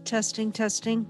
Testing, testing.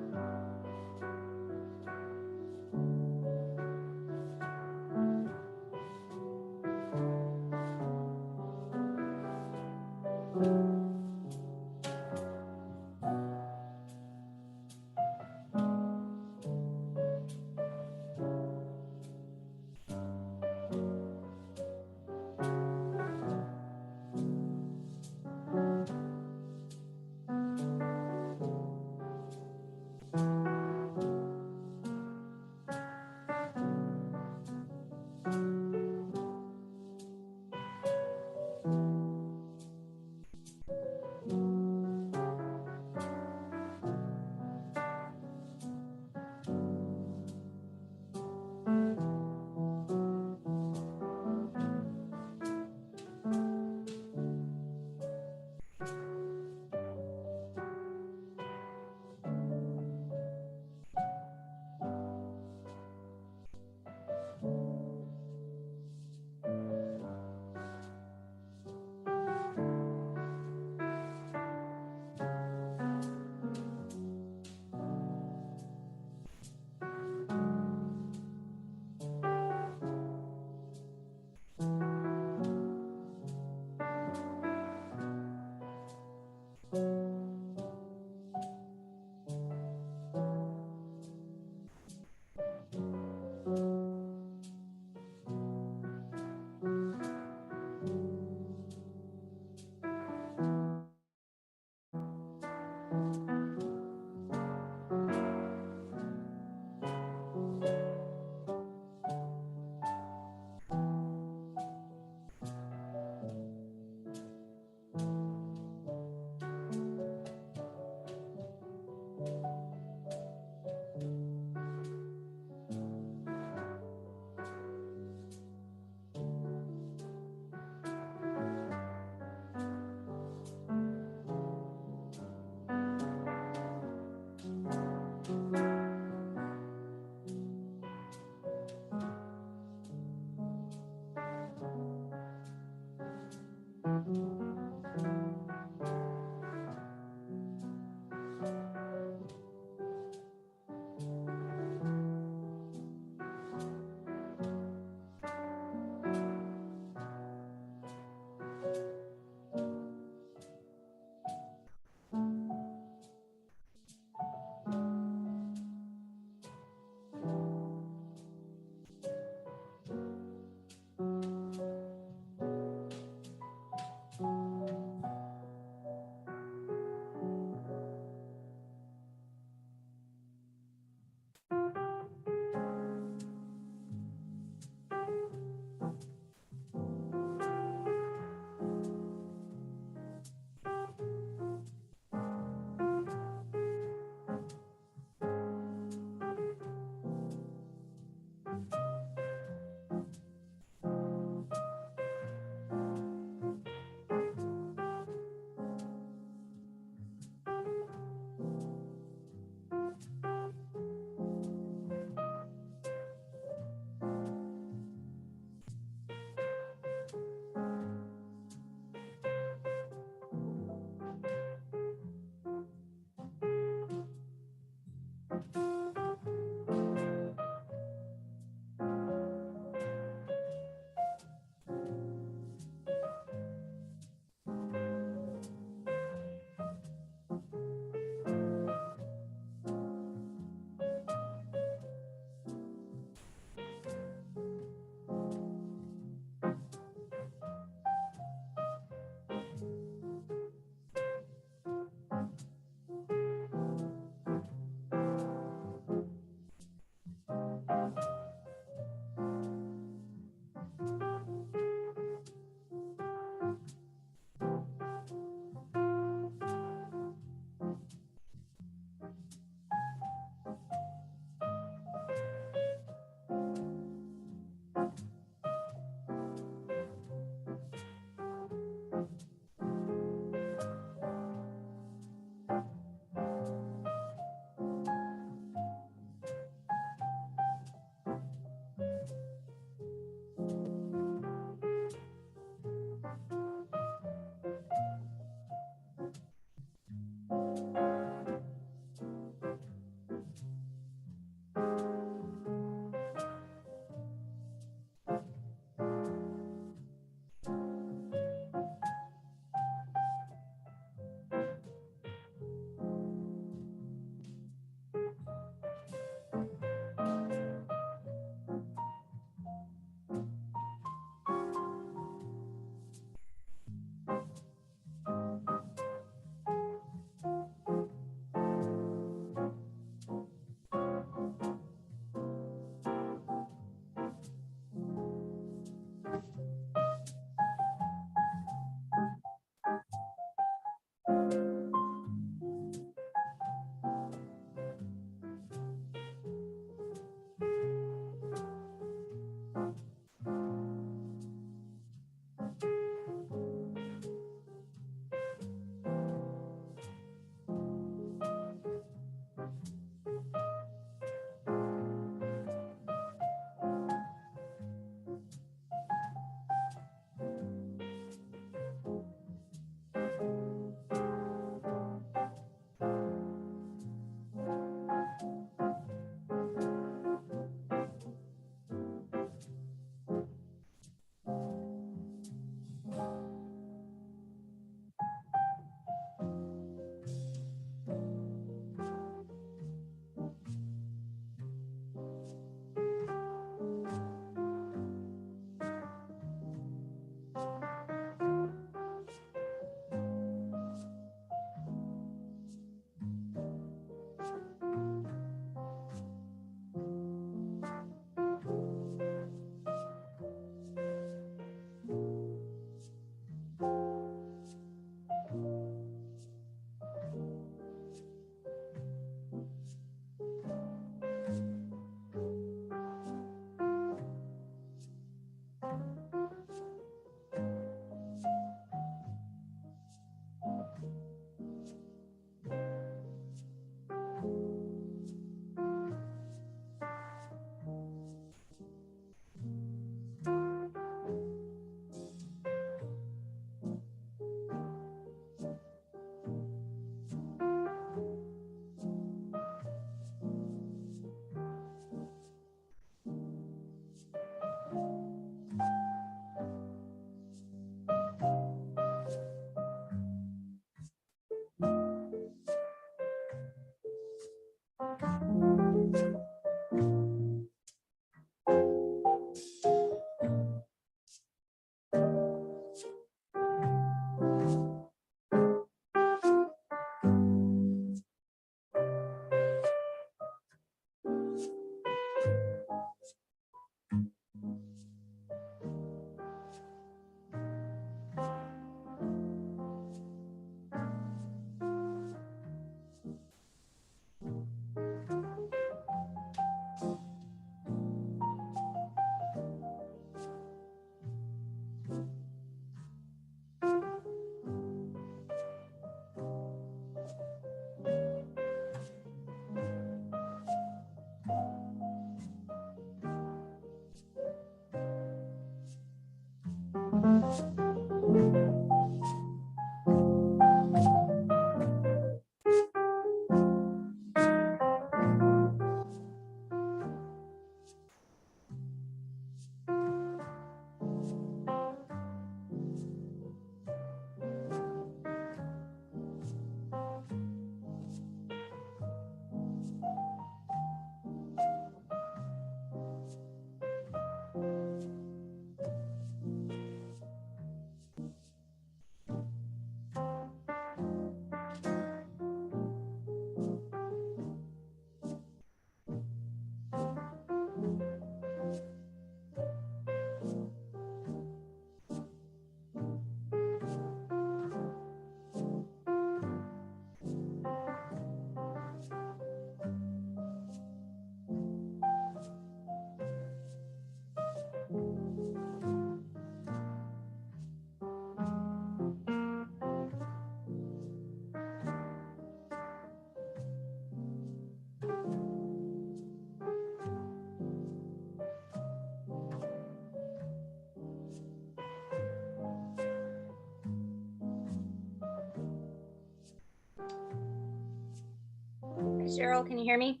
Cheryl, can you hear me?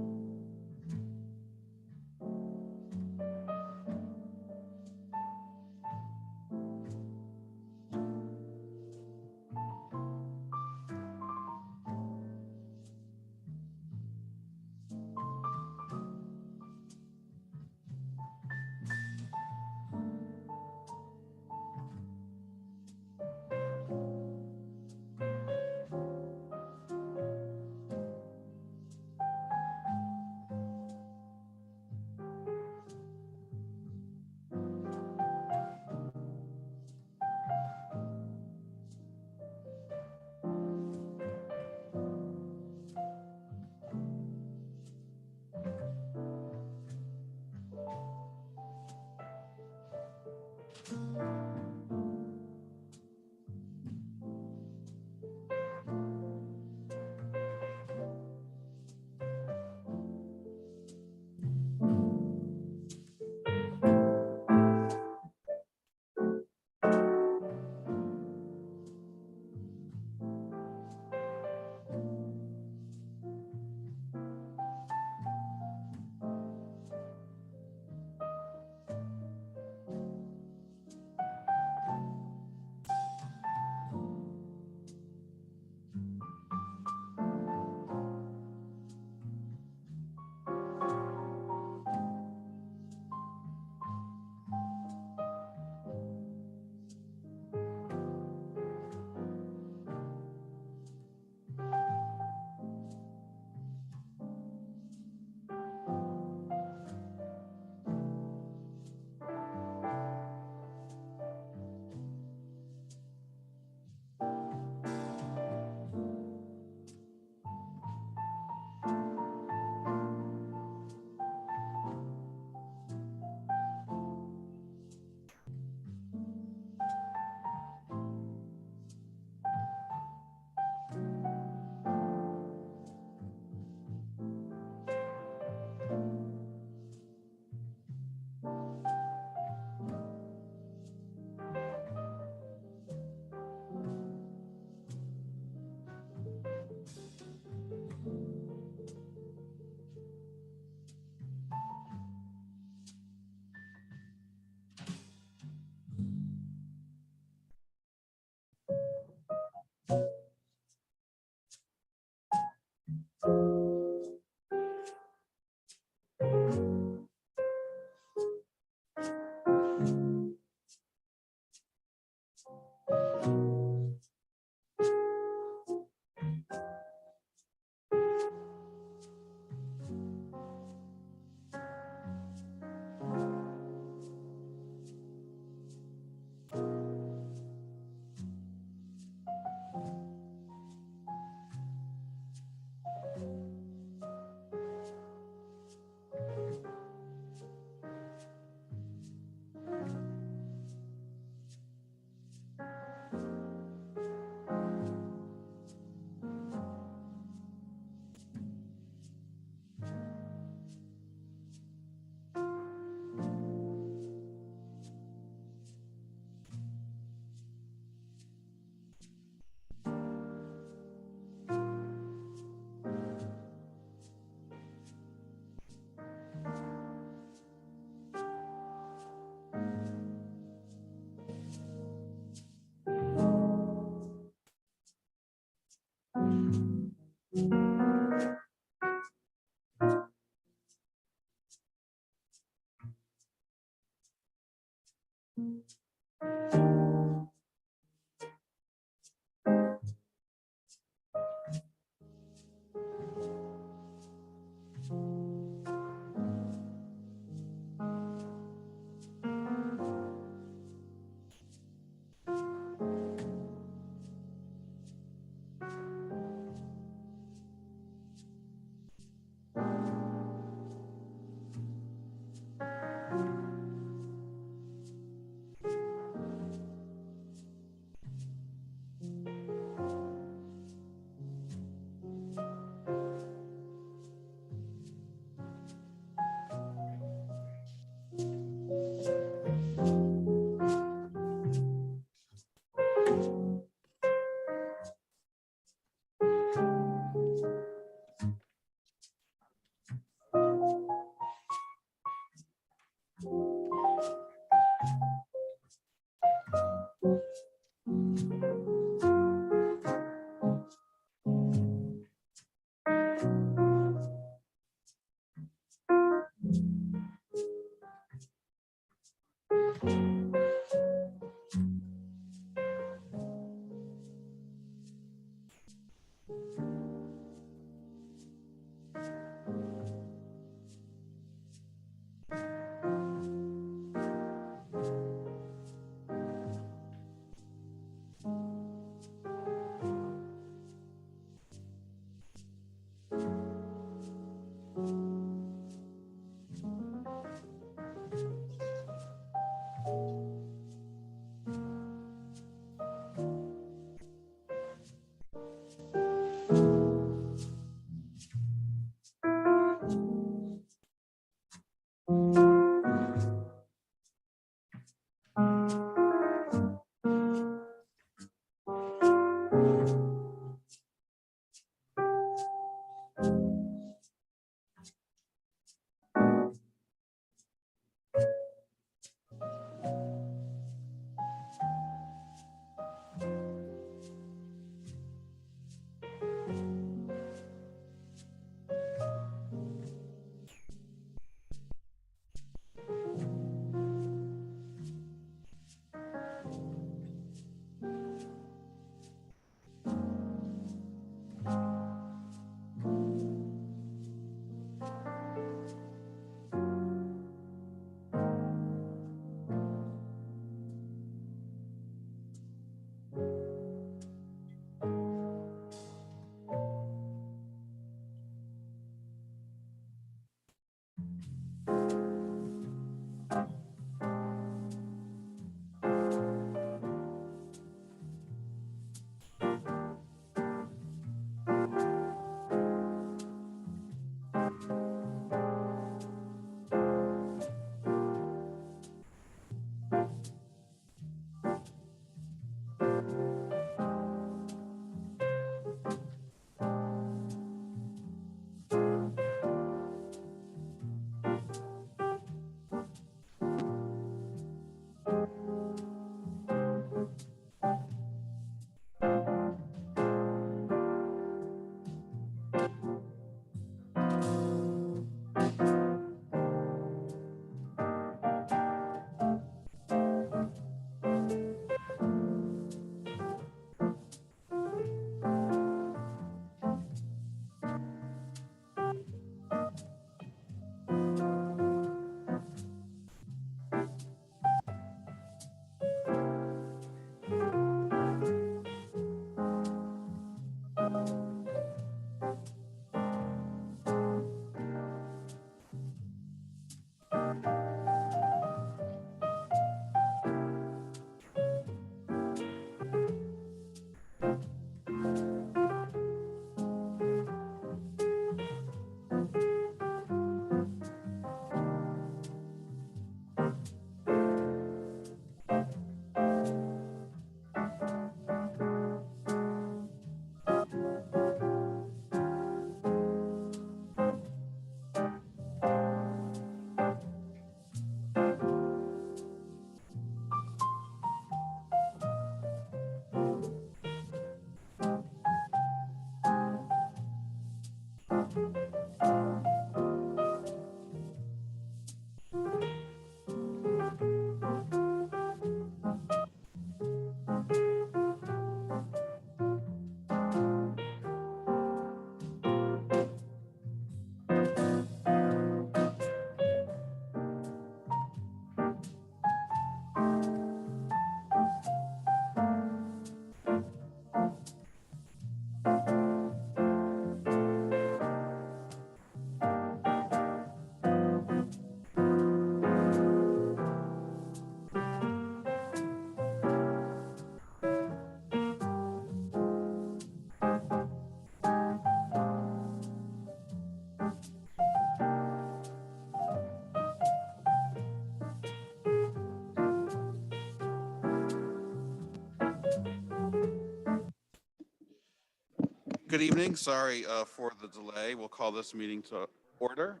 Good evening. Sorry for the delay. We'll call this meeting to order.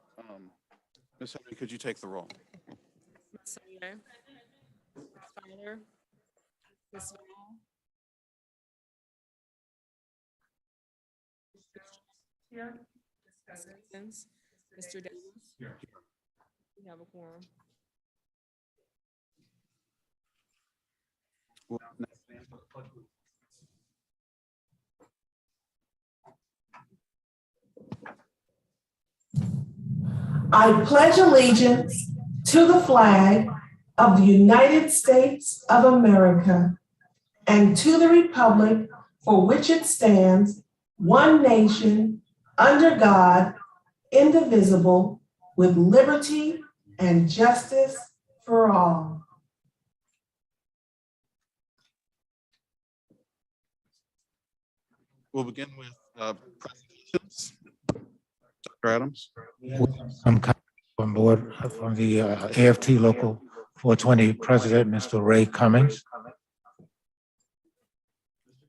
Ms. Henry, could you take the roll? Ms. Sawyer, Ms. Fowler, Ms. Vaughn. Here. Ms. Evans, Mr. Davis. We have a quorum. I pledge allegiance to the flag of the United States of America and to the republic for which it stands, one nation, under God, indivisible, with liberty and justice for all. We'll begin with presentations. Dr. Adams. I'm on board from the AFT Local 420 President, Mr. Ray Cummings.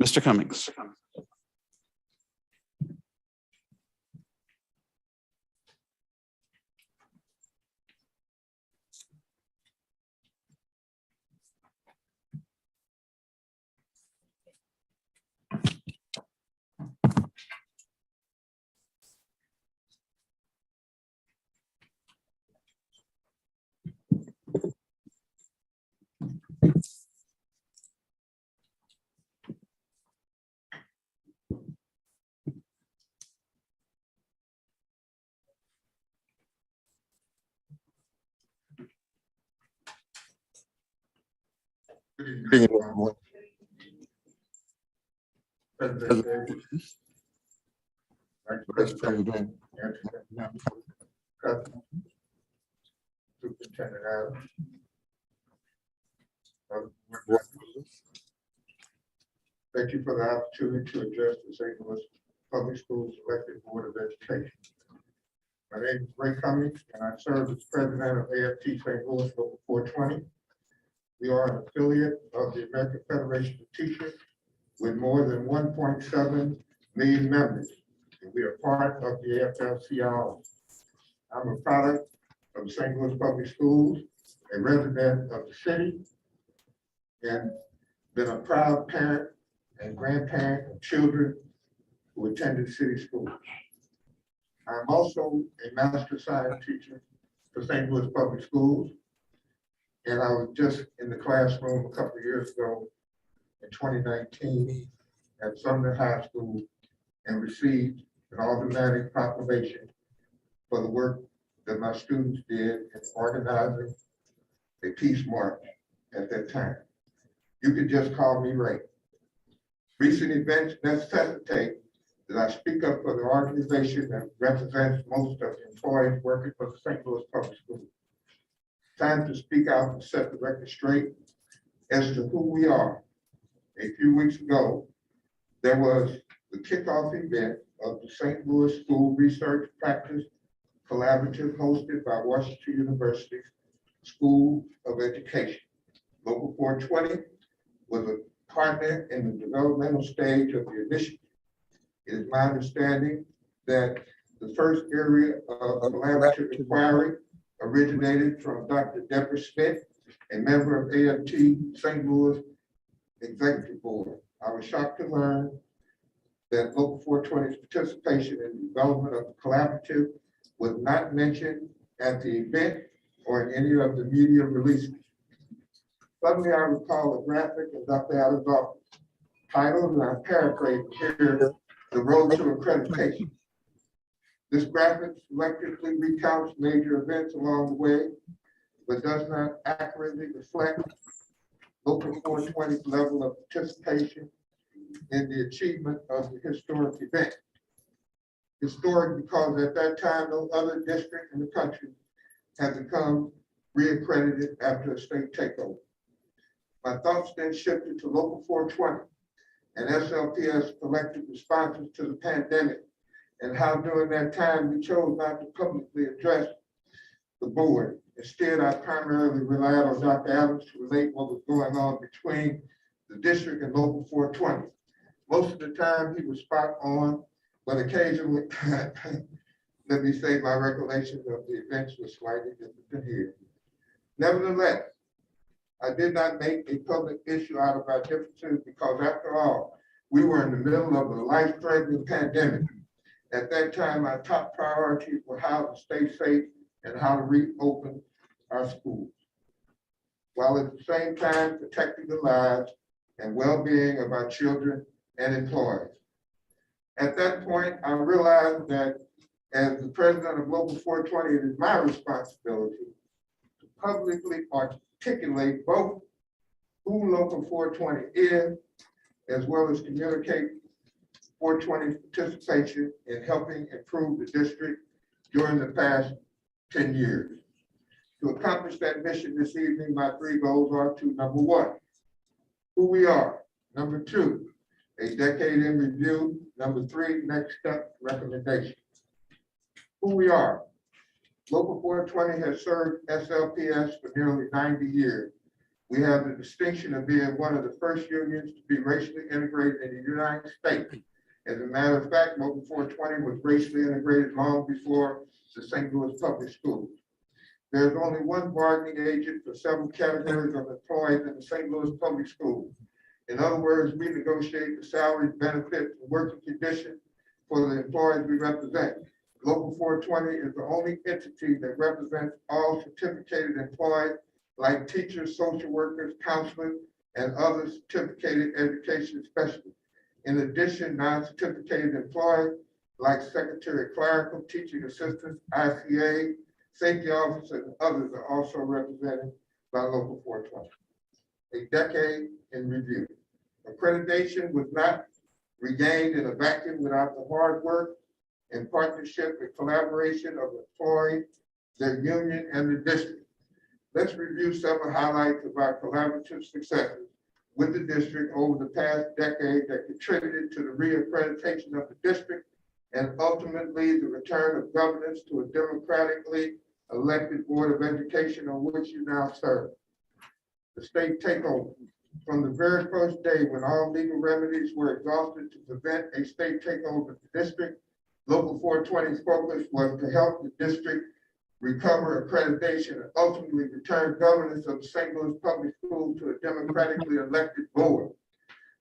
Mr. Cummings. Good evening, everyone. President Davis, Vice President, Superintendent Adams, thank you for the opportunity to address the St. Louis Public Schools Elected Board of Education. My name is Ray Cummings, and I serve as president of AFT St. Louis Local 420. We are an affiliate of the American Federation of Teachers with more than 1.7 million members, and we are part of the AFL-CIO. I'm a product of St. Louis Public Schools, a resident of the city, and been a proud parent and grandparent of children who attended city schools. I'm also a master science teacher for St. Louis Public Schools, and I was just in the classroom a couple of years ago in 2019 at Sumner High School and received an automatic proclamation for the work that my students did in organizing a peace march at that time. You can just call me Ray. Recent events necessitate that I speak up for the organization that represents most of the employees working for the St. Louis Public Schools. Time to speak out and set the record straight as to who we are. A few weeks ago, there was the kickoff event of the St. Louis School Research Practice Collaborative hosted by Washington University's School of Education. Local 420 was a partner in the developmental stage of the initiative. It is my understanding that the first area of collaborative inquiry originated from Dr. Deborah Smith, a member of AFT St. Louis Executive Board. I was shocked to learn that Local 420's participation in the development of the collaborative was not mentioned at the event or in any of the media releases. Suddenly, I recall a graphic in Dr. Adams' office titled, and I'm paraphrasing here, "The Road to Accreditation." This graphic selectively recounts major events along the way, but does not accurately reflect Local 420's level of participation in the achievement of the historic event. Historic because at that time, no other district in the country had become reaccredited after a state takeover. My thoughts then shifted to Local 420 and SLPS collective responses to the pandemic and how during that time we chose not to publicly address the board. Instead, I primarily relied on Dr. Adams to relate what was going on between the district and Local 420. Most of the time, he was spot on, but occasionally, let me say my recollection of the events was slightly different than his. Nevertheless, I did not make a public issue out of our differences because after all, we were in the middle of a life-threatening pandemic. At that time, our top priorities were how to stay safe and how to reopen our schools, while at the same time protecting the lives and well-being of our children and employees. At that point, I realized that as the president of Local 420, it is my responsibility to publicly articulate both who Local 420 is, as well as communicate 420's participation in helping improve the district during the past 10 years. To accomplish that mission this evening, my three goals are to, number one, who we are. Number two, a decade in review. Number three, next step recommendations. Who we are. Local 420 has served SLPS for nearly 90 years. We have the distinction of being one of the first unions to be racially integrated in the United States. As a matter of fact, Local 420 was racially integrated long before the St. Louis Public Schools. There's only one bargaining agent for several categories of employees in the St. Louis Public Schools. In other words, we negotiate the salaries, benefits, and working conditions for the employees we represent. Local 420 is the only entity that represents all certificated employees like teachers, social workers, counselors, and other certificated education specialists. In addition, non-certificated employees like secretary clerical, teaching assistants, ICA, safety officers, and others are also represented by Local 420. A decade in review. Accreditation was not regained in a vacuum without the hard work and partnership and collaboration of employees, their union, and the district. Let's review several highlights of our collaborative successes with the district over the past decade that contributed to the reaccreditation of the district and ultimately the return of governance to a democratically elected Board of Education on which you now serve. The state takeover. From the very first day when all legal remedies were exhausted to prevent a state takeover of the district, Local 420's focus was to help the district recover accreditation and ultimately return governance of the St. Louis Public Schools to a democratically elected board.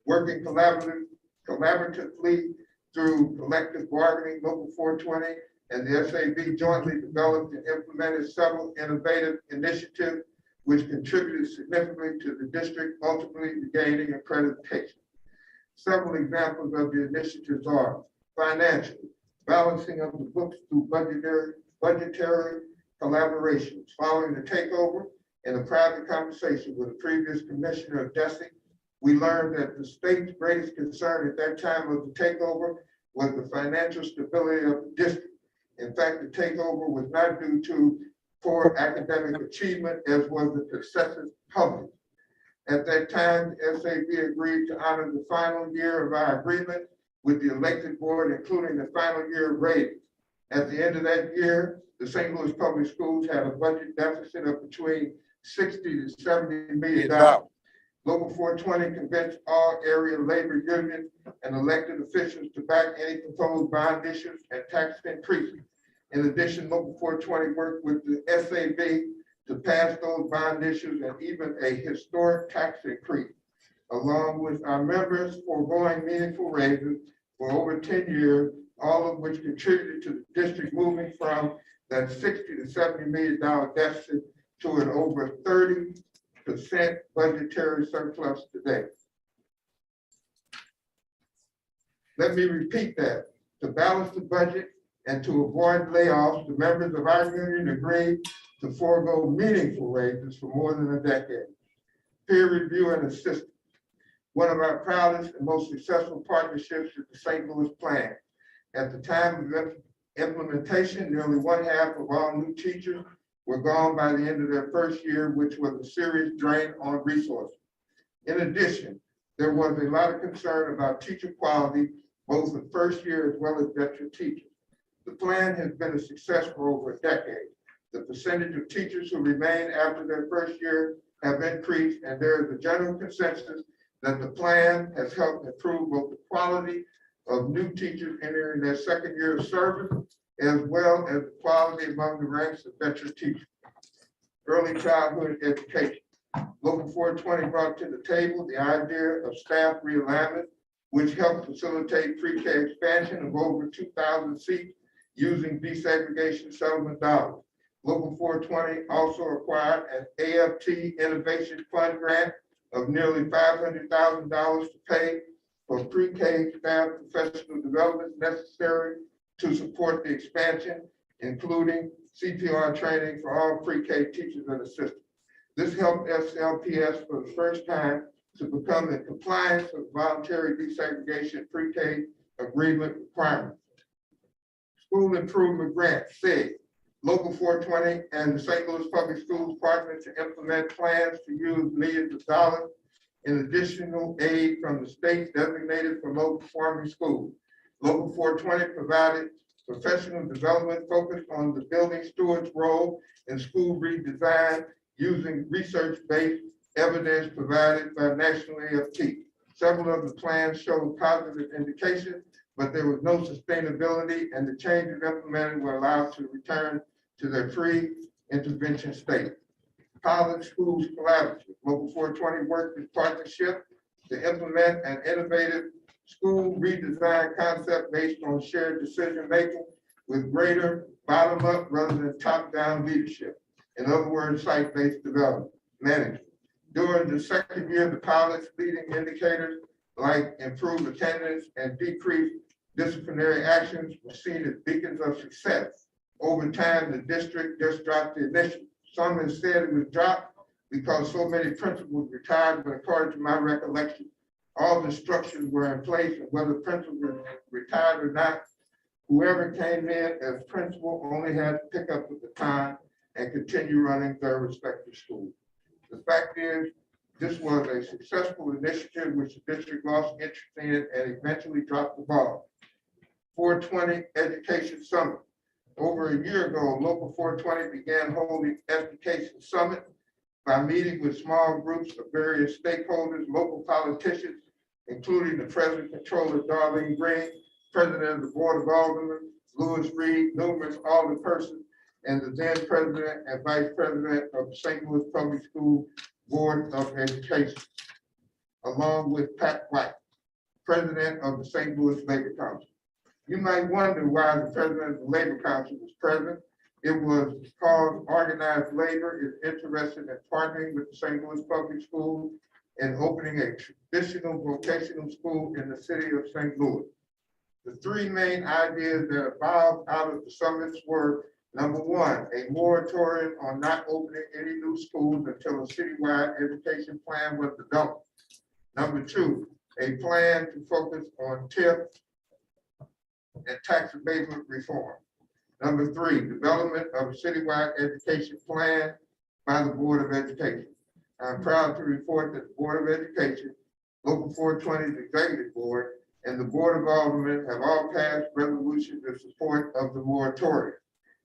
Working collaboratively through collective bargaining, Local 420 and the SAB jointly developed and implemented several innovative initiatives which contributed significantly to the district ultimately regaining accreditation. Several examples of the initiatives are financial, balancing of the books through budgetary collaborations. Following the takeover, in a private conversation with the previous commissioner of DESI, we learned that the state's greatest concern at that time of the takeover was the financial stability of the district. In fact, the takeover was not due to poor academic achievement, as was the consensus public. At that time, the SAB agreed to honor the final year of our agreement with the elected board, including the final year rating. At the end of that year, the St. Louis Public Schools had a budget deficit of between $60 to $70 million. Local 420 convinced all area labor unions and elected officials to back any proposed bond issues and tax increases. In addition, Local 420 worked with the SAB to pass those bond issues and even a historic tax increase, along with our members foregoing meaningful raises for over 10 years, all of which contributed to the district moving from that $60 to $70 million deficit to an over 30% budgetary surplus today. Let me repeat that. To balance the budget and to avoid layoffs, the members of our union agreed to forego meaningful raises for more than a decade. Peer review and assistance. One of our proudest and most successful partnerships is the St. Louis Plan. At the time of implementation, nearly one-half of all new teachers were gone by the end of their first year, which was a serious drain on resources. In addition, there was a lot of concern about teacher quality, both the first year as well as veteran teachers. The plan has been a success for over a decade. The percentage of teachers who remain after their first year have increased, and there is a general consensus that the plan has helped improve both the quality of new teachers entering their second year of service, as well as the quality among the ranks of veteran teachers. Early childhood education. Local 420 brought to the table the idea of staff realignment, which helped facilitate pre-K expansion of over 2,000 seats using desegregation settlement dollars. Local 420 also acquired an AFT Innovation Fund grant of nearly $500,000 to pay for pre-K staff professional development necessary to support the expansion, including CPR training for all pre-K teachers and assistants. This helped SLPS for the first time to become in compliance with voluntary desegregation pre-K agreement requirements. School Improvement Grant, SIG. Local 420 and the St. Louis Public Schools partnered to implement plans to use millions of dollars in additional aid from the states designated for low-performing schools. Local 420 provided professional development focused on the building steward's role in school redesign using research-based evidence provided by National AFT. Several of the plans showed positive indications, but there was no sustainability, and the changes implemented were allowed to return to their pre-intervention state. College Schools Collaborative. Local 420 worked in partnership to implement an innovative school redesign concept based on shared decision-making with greater bottom-up rather than top-down leadership. In other words, site-based development management. During the second year, the pilot's leading indicators like improved attendance and decreased disciplinary actions were seen as beacons of success. Over time, the district just dropped the initiative. Some have said it was dropped because so many principals retired, but according to my recollection, all the structures were in place, and whether principals were retired or not, whoever came in as principal only had to pick up the baton and continue running their respective schools. The fact is, this was a successful initiative which the district lost interest in and eventually dropped the ball. 420 Education Summit. Over a year ago, Local 420 began holding Education Summit by meeting with small groups of various stakeholders, local politicians, including the President Controller Darlene Green, President of the Board of Aldermen, Louis Reed, numerous alderpersons, and the then President and Vice President of the St. Louis Public School Board of Education, along with Pat White, President of the St. Louis Labor Council. You might wonder why the President of the Labor Council was present. It was because organized labor is interested in partnering with the St. Louis Public Schools and opening a traditional vocational school in the city of St. Louis. The three main ideas that evolved out of the summits were: number one, a moratorium on not opening any new schools until a citywide education plan was developed. Number two, a plan to focus on TIP and tax abatement reform. Number three, development of a citywide education plan by the Board of Education. I'm proud to report that the Board of Education, Local 420's Executive Board, and the Board of Aldermen have all passed resolutions in support of the moratorium.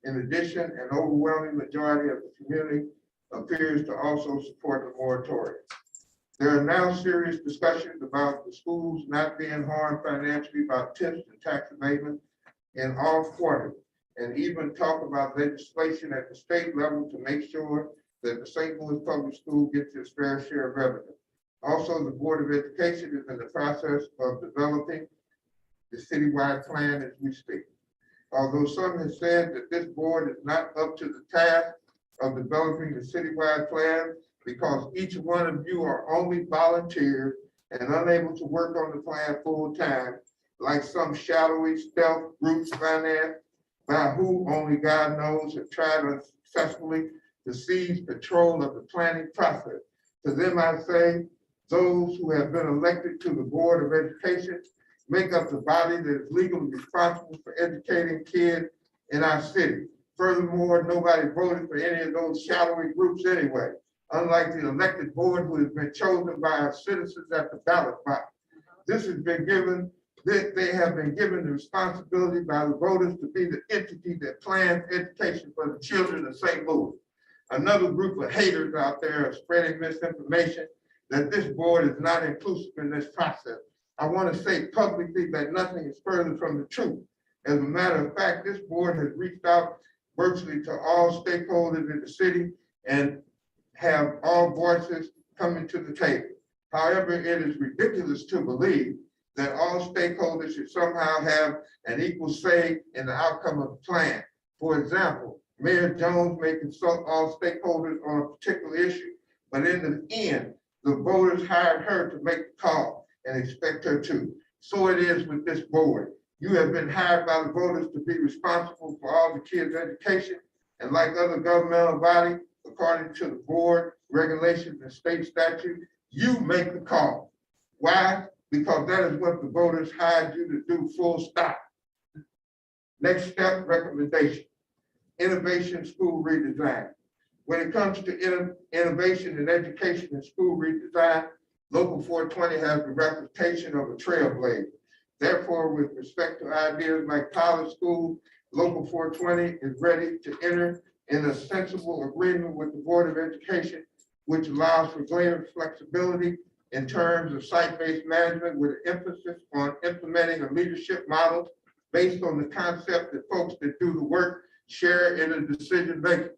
In addition, an overwhelming majority of the community appears to also support the moratorium. There are now serious discussions about the schools not being harmed financially by tips and tax abatement in all quarters, and even talk about legislation at the state level to make sure that the St. Louis Public School gets its fair share of revenue. Also, the Board of Education is in the process of developing the citywide plan as we speak. Although some have said that this board is not up to the task of developing the citywide plan because each one of you are only volunteers and unable to work on the plan full time, like some shadowy stealth groups financed by who only God knows have tried unsuccessfully to seize control of the planning process. To them, I say, those who have been elected to the Board of Education make up the body that is legally responsible for educating kids in our city. Furthermore, nobody voted for any of those shadowy groups anyway, unlike the elected board who has been chosen by our citizens at the ballot box. This has been given, they have been given the responsibility by the voters to be the entity that plans education for the children of St. Louis. Another group of haters out there are spreading misinformation that this board is not inclusive in this process. I want to say publicly that nothing is further from the truth. As a matter of fact, this board has reached out virtually to all stakeholders in the city and have all voices coming to the table. However, it is ridiculous to believe that all stakeholders should somehow have an equal say in the outcome of the plan. For example, Mayor Jones may consult all stakeholders on a particular issue, but in the end, the voters hired her to make the call and expect her to. So it is with this board. You have been hired by the voters to be responsible for all the kids' education, and like other governmental body, according to the board regulations and state statute, you make the call. Why? Because that is what the voters hired you to do, full stop. Next step, recommendation. Innovation school redesign. When it comes to innovation in education and school redesign, Local 420 has the reputation of a trailblazer. Therefore, with respect to ideas like college school, Local 420 is ready to enter in a sensible agreement with the Board of Education, which allows for greater flexibility in terms of site-based management with an emphasis on implementing a leadership model based on the concept that folks that do the work share in the decision making.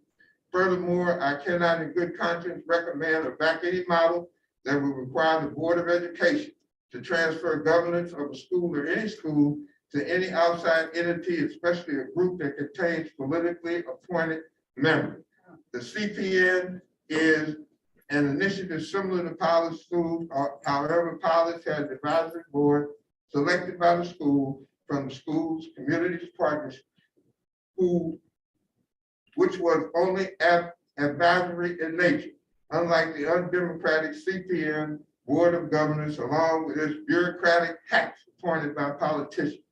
Furthermore, I cannot in good conscience recommend or back any model that would require the Board of Education to transfer governance of a school or any school to any outside entity, especially a group that contains politically appointed members. The CPN is an initiative similar to Pilot Schools. However, Pilot has an advisory board selected by the school from the school's communities partners, which was only advisory in nature, unlike the undemocratic CPN Board of Governors, along with its bureaucratic hacks appointed by politicians.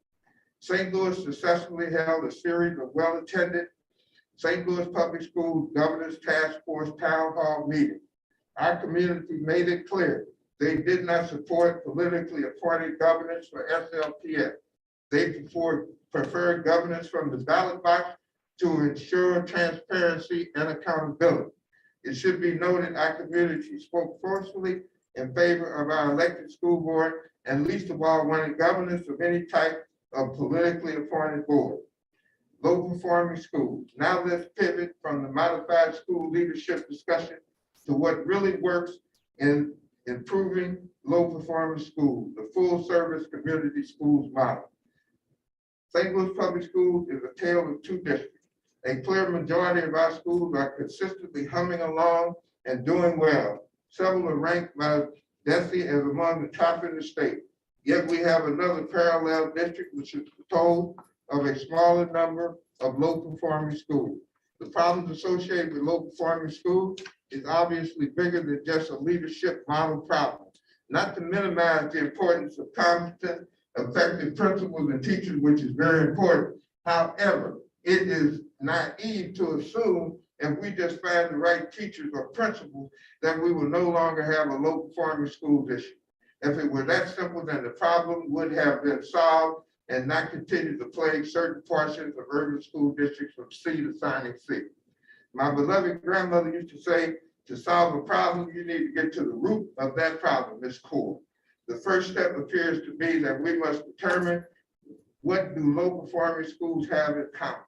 St. Louis successfully held a series of well-attended St. Louis Public Schools Governors Task Force Town Hall meetings. Our community made it clear they did not support politically appointed governors for SLPS. They preferred governors from the ballot box to ensure transparency and accountability. It should be noted our community spoke forcefully in favor of our elected school board, and least of all wanted governors of any type of politically appointed board. Low performing schools. Now let's pivot from the modified school leadership discussion to what really works in improving low performing schools, the full service community schools model. St. Louis Public Schools is a tale of two districts. A clear majority of our schools are consistently humming along and doing well. Several are ranked by DESE as among the top in the state. Yet we have another parallel district which is told of a smaller number of low performing schools. The problems associated with low performing schools is obviously bigger than just a leadership model problem. Not to minimize the importance of competent, effective principals and teachers, which is very important. However, it is naive to assume if we just find the right teachers or principals that we will no longer have a low performing school district. If it were that simple, then the problem would have been solved and not continue to plague certain portions of urban school districts from C to signing C. My beloved grandmother used to say, to solve a problem, you need to get to the root of that problem, its core. The first step appears to be that we must determine what do low performing schools have in common.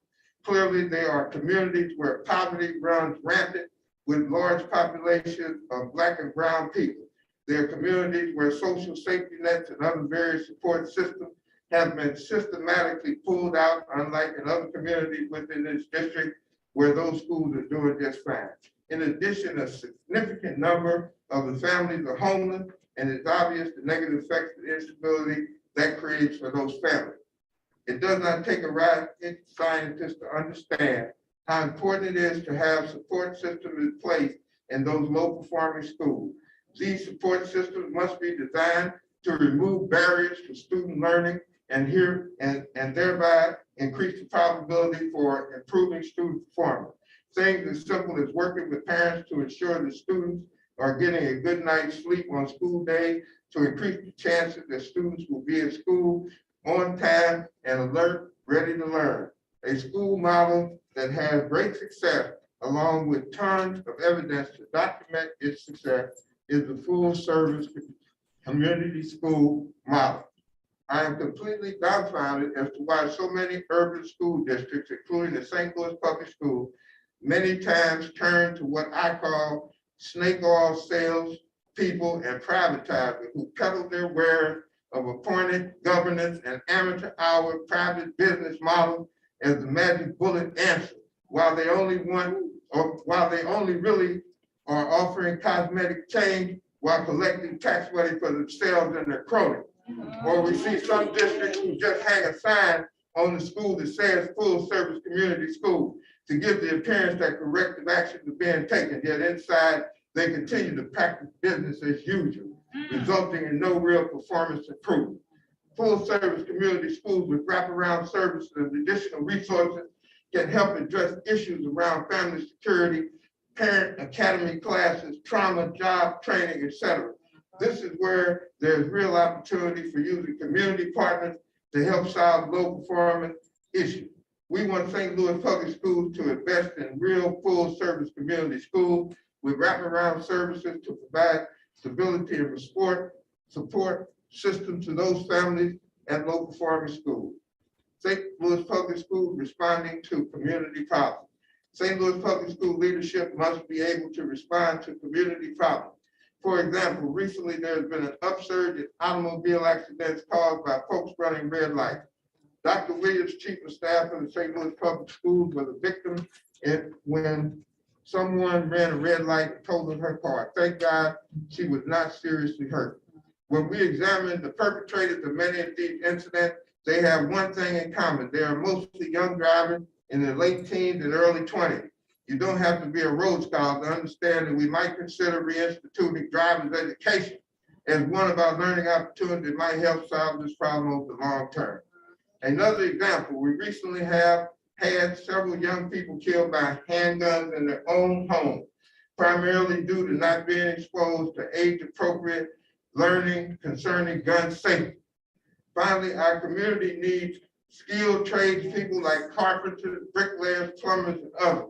Clearly, there are communities where poverty runs rampant with large populations of Black and brown people. There are communities where social safety nets and other various support systems have been systematically pulled out, unlike in other communities within this district where those schools are doing just fine. In addition, a significant number of the families are homeless, and it's obvious the negative effects of instability that creates for those families. It does not take a rocket scientist to understand how important it is to have support systems in place in those low performing schools. These support systems must be designed to remove barriers to student learning and thereby increase the probability for improving student performance. Things as simple as working with parents to ensure that students are getting a good night's sleep on school day to increase the chances that students will be in school on time and alert, ready to learn. A school model that has great success, along with tons of evidence to document its success, is the full service community school model. I am completely dumbfounded as to why so many urban school districts, including the St. Louis Public Schools, many times turn to what I call snake oil sales people and privatizers who peddle their wares of appointed governance and amateur hour private business model as the magic bullet answer, while they only really are offering cosmetic change while collecting tax money for themselves and their cronies. Or we see some districts who just hang a sign on the school that says full service community school to give the appearance that corrective action is being taken, yet inside they continue to practice business as usual, resulting in no real performance improvement. Full service community schools with wraparound services and additional resources can help address issues around family security, parent academy classes, trauma, job training, etc. This is where there's real opportunity for using community partners to help solve low performance issues. We want St. Louis Public Schools to invest in real full service community schools with wraparound services to provide stability and support system to those families at low performing schools. St. Louis Public Schools responding to community problems. St. Louis Public School leadership must be able to respond to community problems. For example, recently there's been an upsurge in automobile accidents caused by folks running red lights. Dr. Williams, chief of staff of the St. Louis Public Schools, was a victim when someone ran a red light and totaled her car. Thank God she was not seriously hurt. When we examined the perpetrators of many of these incidents, they have one thing in common. They are mostly young drivers in their late teens and early 20s. You don't have to be a road scholar to understand that we might consider reinstituting driver's education as one of our learning opportunities that might help solve this problem over the long term. Another example, we recently have had several young people killed by handguns in their own home, primarily due to not being exposed to age-appropriate learning concerning gun safety. Finally, our community needs skilled tradespeople like carpenters, bricklayers, plumbers, and others.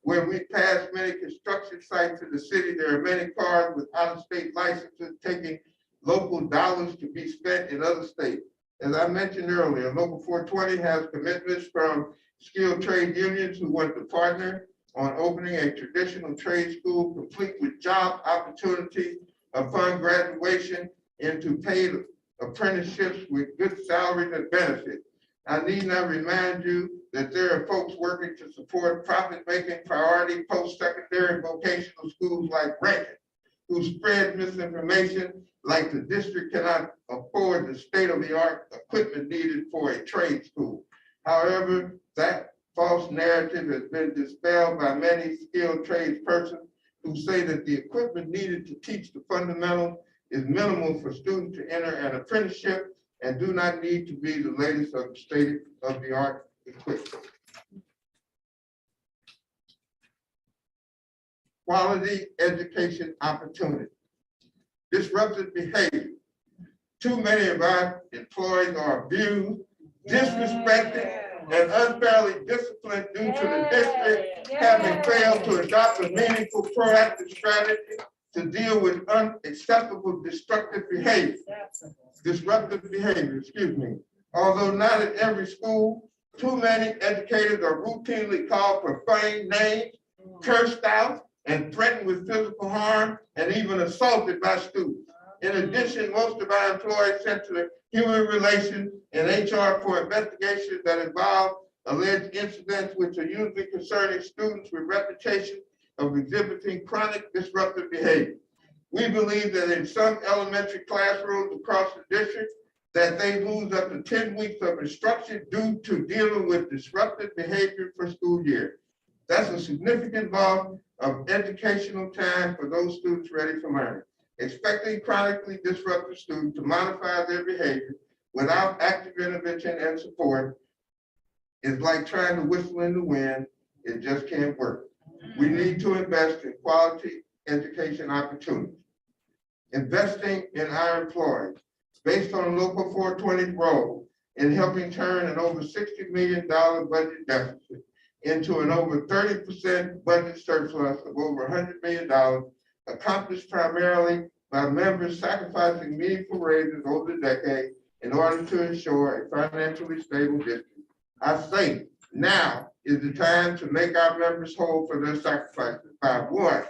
Where we pass many construction sites in the city, there are many cars with out-of-state licenses taking local dollars to be spent in other states. As I mentioned earlier, Local 420 has commitments from skilled trade unions who want to partner on opening a traditional trade school complete with job opportunities upon graduation into paid apprenticeships with good salaries and benefits. I need not remind you that there are folks working to support profit-making priority post-secondary vocational schools like Rankin, who spread misinformation like the district cannot afford the state-of-the-art equipment needed for a trade school. However, that false narrative has been dispelled by many skilled tradespersons who say that the equipment needed to teach the fundamentals is minimal for students to enter an apprenticeship and do not need to be the latest of state-of-the-art equipment. Quality education opportunity. Disruptive behavior. Too many of our employees are abused, disrespected, and unfairly disciplined due to the district having failed to adopt a meaningful proactive strategy to deal with unacceptable disruptive behavior. Although not at every school, too many educators are routinely called profane names, cursed out, and threatened with physical harm, and even assaulted by students. In addition, most of our employees sent to the Human Relations and HR for investigations that involve alleged incidents which are usually concerning students with reputation of exhibiting chronic disruptive behavior. We believe that in some elementary classrooms across the district, that they lose up to 10 weeks of instruction due to dealing with disruptive behavior for school year. That's a significant loss of educational time for those students ready for learning. Expecting chronically disruptive students to modify their behavior without active intervention and support is like trying to whistle in the wind. It just can't work. We need to invest in quality education opportunities. Investing in our employees based on Local 420's role in helping turn an over $60 million budget deficit into an over 30% budget surplus of over $100 million accomplished primarily by members sacrificing meaningful raises over the decade in order to ensure a financially stable district. I say now is the time to make our members whole for their sacrifices. By one,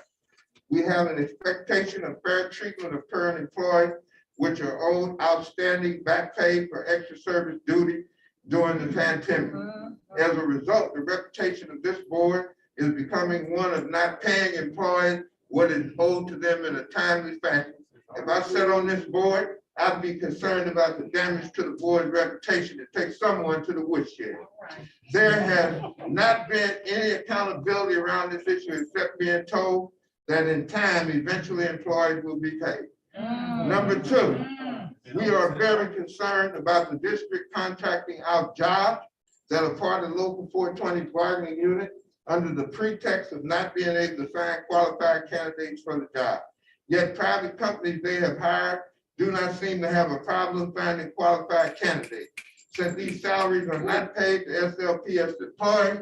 we have an expectation of fair treatment of current employees, which are owed outstanding back pay for extra service duty during the pandemic. As a result, the reputation of this board is becoming one of not paying employees what is owed to them in a timely fashion. If I sat on this board, I'd be concerned about the damage to the board's reputation. It takes someone to the woodshed. There has not been any accountability around this issue except being told that in time, eventually employees will be paid. Number two, we are very concerned about the district contracting out jobs that are part of the local 420 bargaining unit under the pretext of not being able to find qualified candidates for the job. Yet private companies they have hired do not seem to have a problem finding qualified candidates. Since these salaries are not paid to SLPS employees,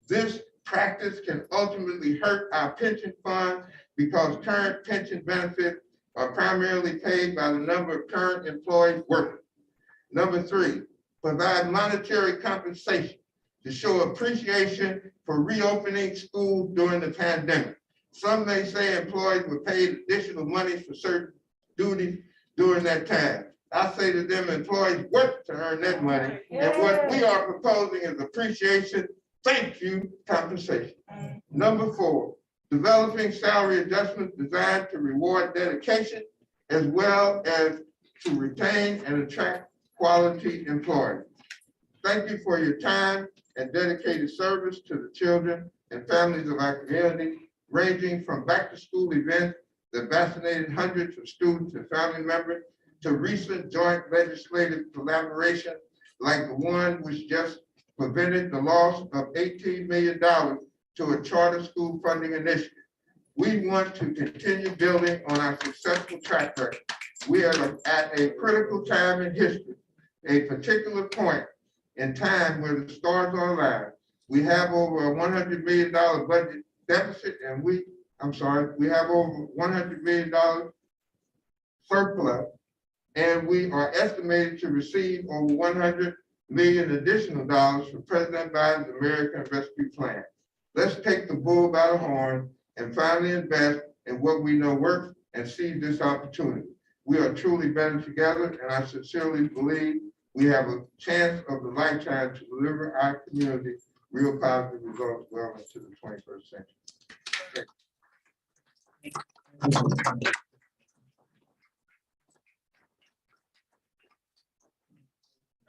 this practice can ultimately hurt our pension funds because current pension benefits are primarily paid by the number of current employees working. Number three, provide monetary compensation to show appreciation for reopening schools during the pandemic. Some may say employees were paid additional money for certain duties during that time. I say to them, employees work to earn that money, and what we are proposing is appreciation, thank you, compensation. Number four, developing salary adjustments designed to reward dedication as well as to retain and attract quality employees. Thank you for your time and dedicated service to the children and families of our community, ranging from back-to-school events that vaccinated hundreds of students and family members to recent joint legislative collaboration like the one which just prevented the loss of $18 million to a charter school funding initiative. We want to continue building on our successful track record. We are at a critical time in history, a particular point in time where the stars are aligned. We have over a $100 million budget deficit, and we have over $100 million surplus, and we are estimated to receive over $100 million additional dollars from President Biden's American Rescue Plan. Let's take the bull by the horn and finally invest in what we know works and seize this opportunity. We are truly better together, and I sincerely believe we have a chance of a lifetime to deliver our community real positive results well into the 21st century.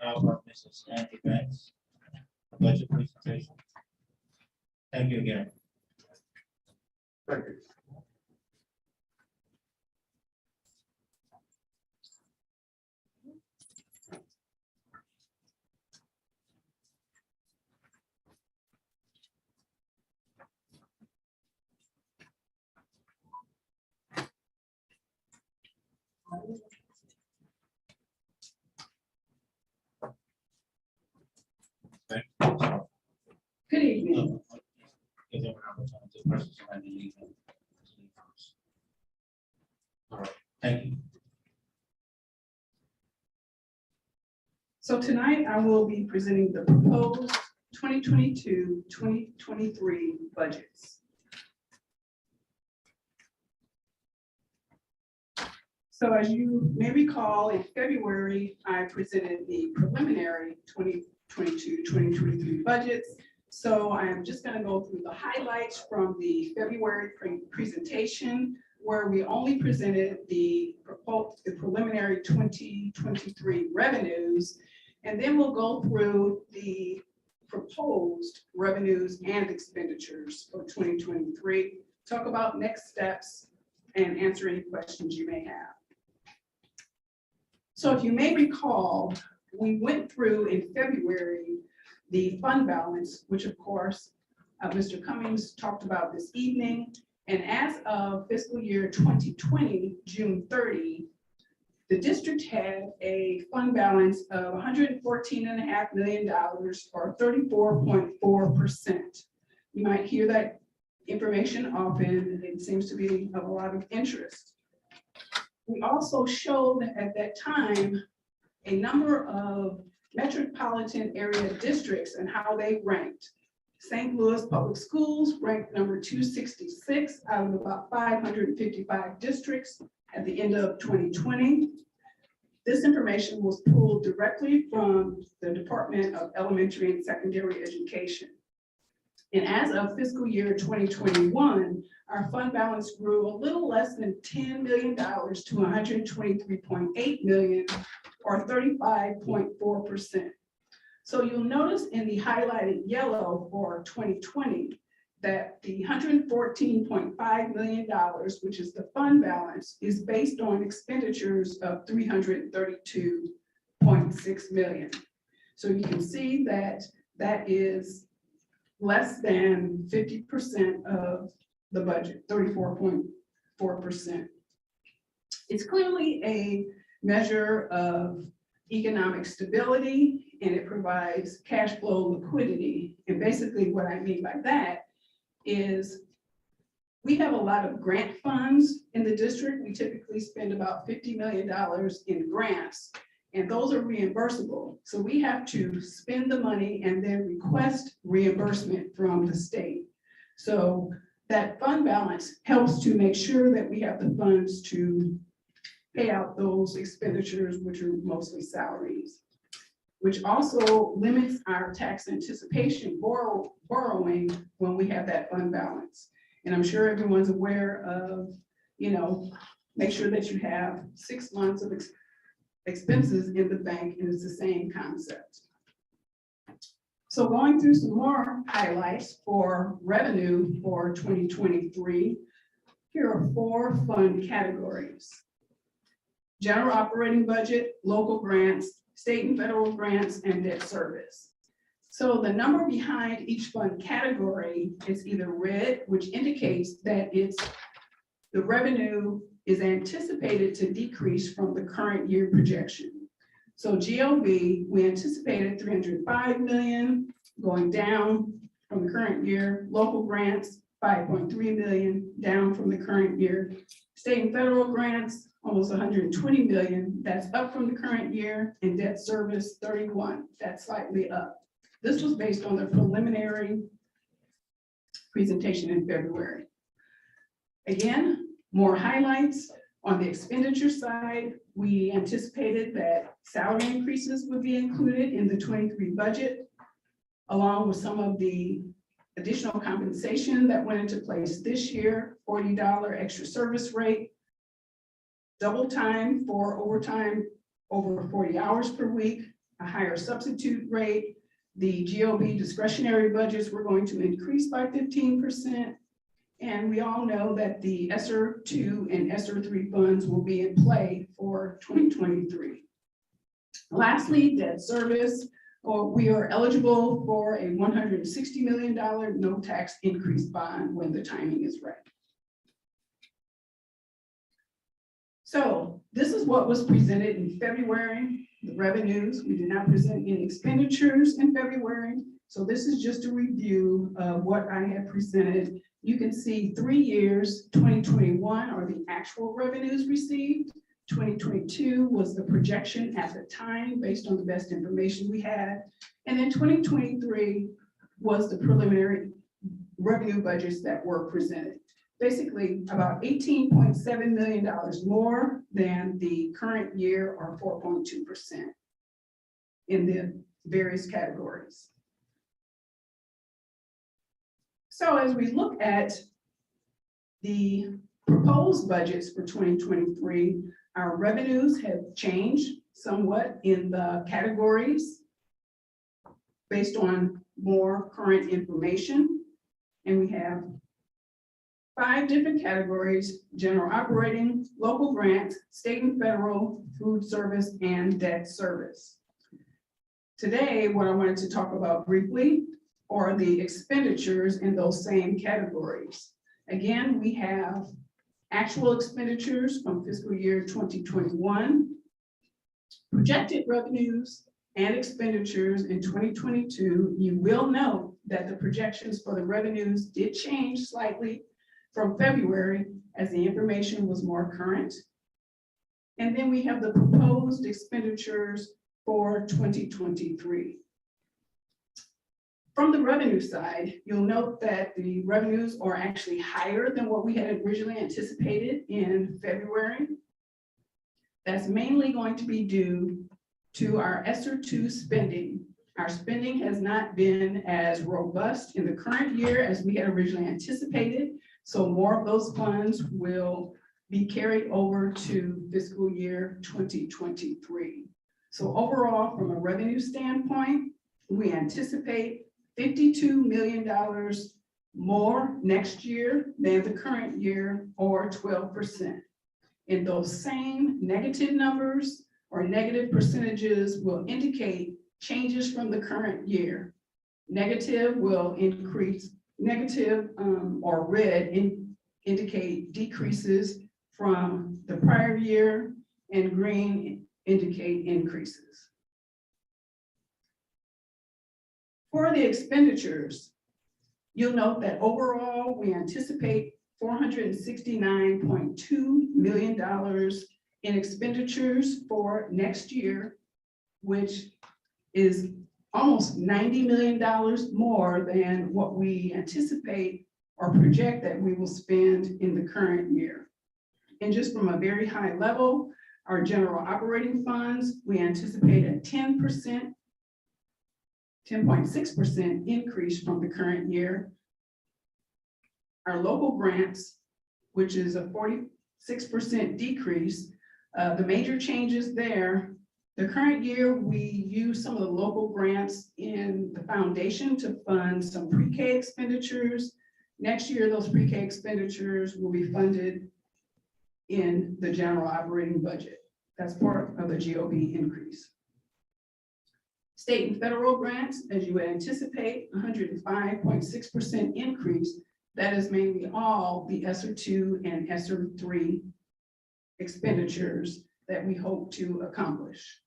Now, Mrs. Andy Banks, budget presentation. Thank you again. Thank you. Good evening. Give them an opportunity to participate in the evening. All right, thank you. So tonight I will be presenting the proposed 2022-2023 budgets. So as you may recall, in February, I presented the preliminary 2022-2023 budgets. So I am just going to go through the highlights from the February presentation, where we only presented the preliminary 2023 revenues, and then we'll go through the proposed revenues and expenditures for 2023, talk about next steps, and answer any questions you may have. So if you may recall, we went through in February the fund balance, which of course, Mr. Cummings talked about this evening. And as of fiscal year 2020, June 30, the district had a fund balance of $114.5 million, or 34.4%. You might hear that information often, it seems to be of a lot of interest. We also showed at that time a number of metropolitan area districts and how they ranked. St. Louis Public Schools ranked number 266 out of about 555 districts at the end of 2020. This information was pulled directly from the Department of Elementary and Secondary Education. And as of fiscal year 2021, our fund balance grew a little less than $10 million to $123.8 million, or 35.4%. So you'll notice in the highlighted yellow for 2020 that the $114.5 million, which is the fund balance, is based on expenditures of $332.6 million. So you can see that that is less than 50% of the budget, 34.4%. It's clearly a measure of economic stability, and it provides cash flow liquidity. And basically what I mean by that is we have a lot of grant funds in the district. We typically spend about $50 million in grants, and those are reimbursable. So we have to spend the money and then request reimbursement from the state. So that fund balance helps to make sure that we have the funds to pay out those expenditures, which are mostly salaries, which also limits our tax anticipation borrowing when we have that fund balance. And I'm sure everyone's aware of, make sure that you have 6 months of expenses in the bank, and it's the same concept. So going through some more highlights for revenue for 2023, here are 4 fund categories: general operating budget, local grants, state and federal grants, and debt service. So the number behind each fund category is either red, which indicates that the revenue is anticipated to decrease from the current year projection. So GOB, we anticipated $305 million going down from the current year. Local grants, $5.3 million down from the current year. State and federal grants, almost $120 million, that's up from the current year, and debt service 31, that's slightly up. This was based on the preliminary presentation in February. Again, more highlights. On the expenditure side, we anticipated that salary increases would be included in the 23 budget, along with some of the additional compensation that went into place this year, $40 extra service rate, double time for overtime over 40 hours per week, a higher substitute rate. The GOB discretionary budgets were going to increase by 15%. And we all know that the ESSER 2 and ESSER 3 funds will be in play for 2023. Lastly, debt service, we are eligible for a $160 million no tax increase bond when the timing is right. So this is what was presented in February, the revenues. We did not present any expenditures in February. So this is just a review of what I had presented. You can see 3 years, 2021 are the actual revenues received. 2022 was the projection at the time based on the best information we had. And then 2023 was the preliminary revenue budgets that were presented. Basically about $18.7 million more than the current year, or 4.2% in the various categories. So as we look at the proposed budgets for 2023, our revenues have changed somewhat in the categories based on more current information. And we have 5 different categories: general operating, local grants, state and federal, food service, and debt service. Today, what I wanted to talk about briefly are the expenditures in those same categories. Again, we have actual expenditures from fiscal year 2021, projected revenues and expenditures in 2022. You will note that the projections for the revenues did change slightly from February as the information was more current. And then we have the proposed expenditures for 2023. From the revenue side, you'll note that the revenues are actually higher than what we had originally anticipated in February. That's mainly going to be due to our ESSER II spending. Our spending has not been as robust in the current year as we had originally anticipated. So more of those funds will be carried over to fiscal year 2023. So overall, from a revenue standpoint, we anticipate $52 million more next year than the current year, or 12%. And those same negative numbers or negative percentages will indicate changes from the current year. Negative will increase, negative or red indicate decreases from the prior year, and green indicate increases. For the expenditures, you'll note that overall we anticipate $469.2 million in expenditures for next year, which is almost $90 million more than what we anticipate or project that we will spend in the current year. And just from a very high level, our general operating funds, we anticipate a 10.6% increase from the current year. Our local grants, which is a 46% decrease, the major changes there, the current year, we use some of the local grants in the foundation to fund some pre-K expenditures. Next year, those pre-K expenditures will be funded in the general operating budget. That's part of the GOB increase. State and federal grants, as you would anticipate, 105.6% increase. That is mainly all the ESSER II and ESSER III expenditures that we hope to accomplish.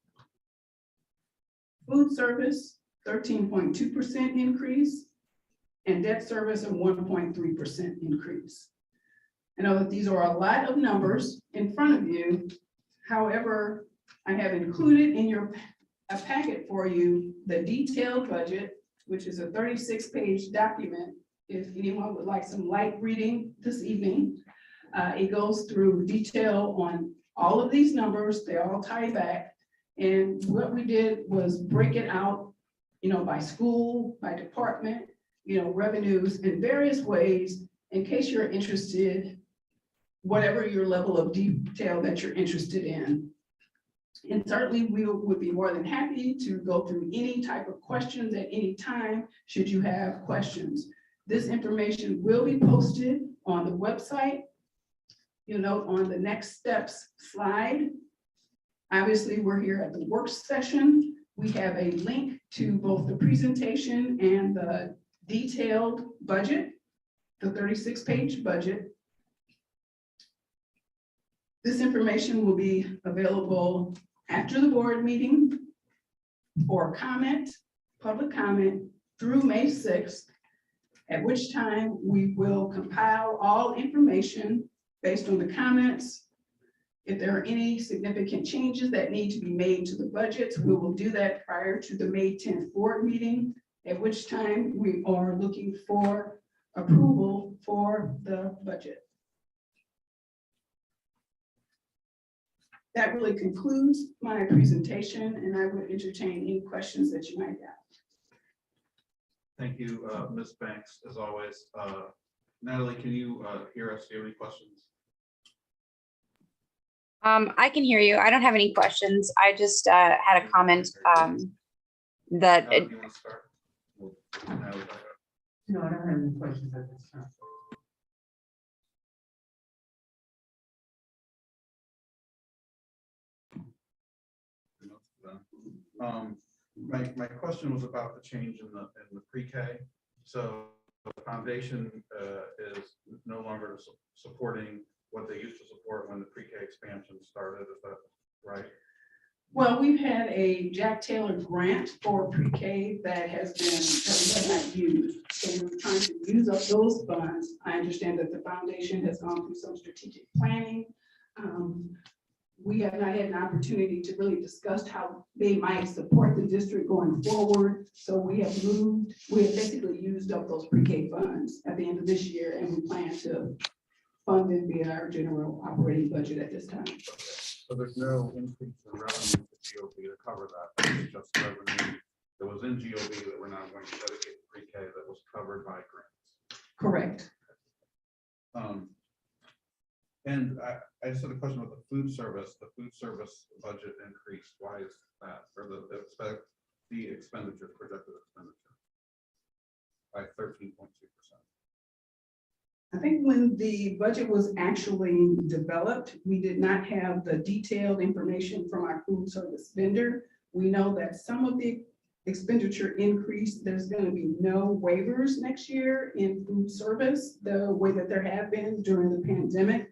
Food service, 13.2% increase, and debt service, a 1.3% increase. I know that these are a lot of numbers in front of you. However, I have included in a packet for you the detailed budget, which is a 36-page document. If anyone would like some light reading this evening, it goes through detail on all of these numbers. They all tie back. And what we did was break it out, by school, by department, revenues in various ways, in case you're interested, whatever your level of detail that you're interested in. And certainly we would be more than happy to go through any type of questions at any time, should you have questions. This information will be posted on the website. You'll note on the next steps slide. Obviously, we're here at the work session. We have a link to both the presentation and the detailed budget, the 36-page budget. This information will be available after the board meeting for comment, public comment through May 6th, at which time we will compile all information based on the comments. If there are any significant changes that need to be made to the budgets, we will do that prior to the May 10th board meeting, at which time we are looking for approval for the budget. That really concludes my presentation, and I would entertain any questions that you might have. Thank you, Ms. Banks, as always. Natalie, can you hear us? Do you have any questions? I can hear you. I don't have any questions. I just had a comment that Natalie, you want to start? Natalie, No, I don't have any questions at this time. My question was about the change in the pre-K. So the foundation is no longer supporting what they used to support when the pre-K expansion started. Is that right? Well, we've had a Jack Taylor grant for pre-K that has been, that we have not used. So we're trying to use up those funds. I understand that the foundation has gone through some strategic planning. We have not had an opportunity to really discuss how they might support the district going forward. So we have basically used up those pre-K funds at the end of this year, and we plan to fund it via our general operating budget at this time. So there's no increase in revenue to GOB to cover that. It's just revenue that was in GOB that we're now going to dedicate to pre-K that was covered by grants. Correct. And I just had a question about the food service. The food service budget increased. Why is that? Or the expenditure, projected expenditure by 13.2%. I think when the budget was actually developed, we did not have the detailed information from our food service vendor. We know that some of the expenditure increase, there's going to be no waivers next year in food service, the way that there have been during the pandemic.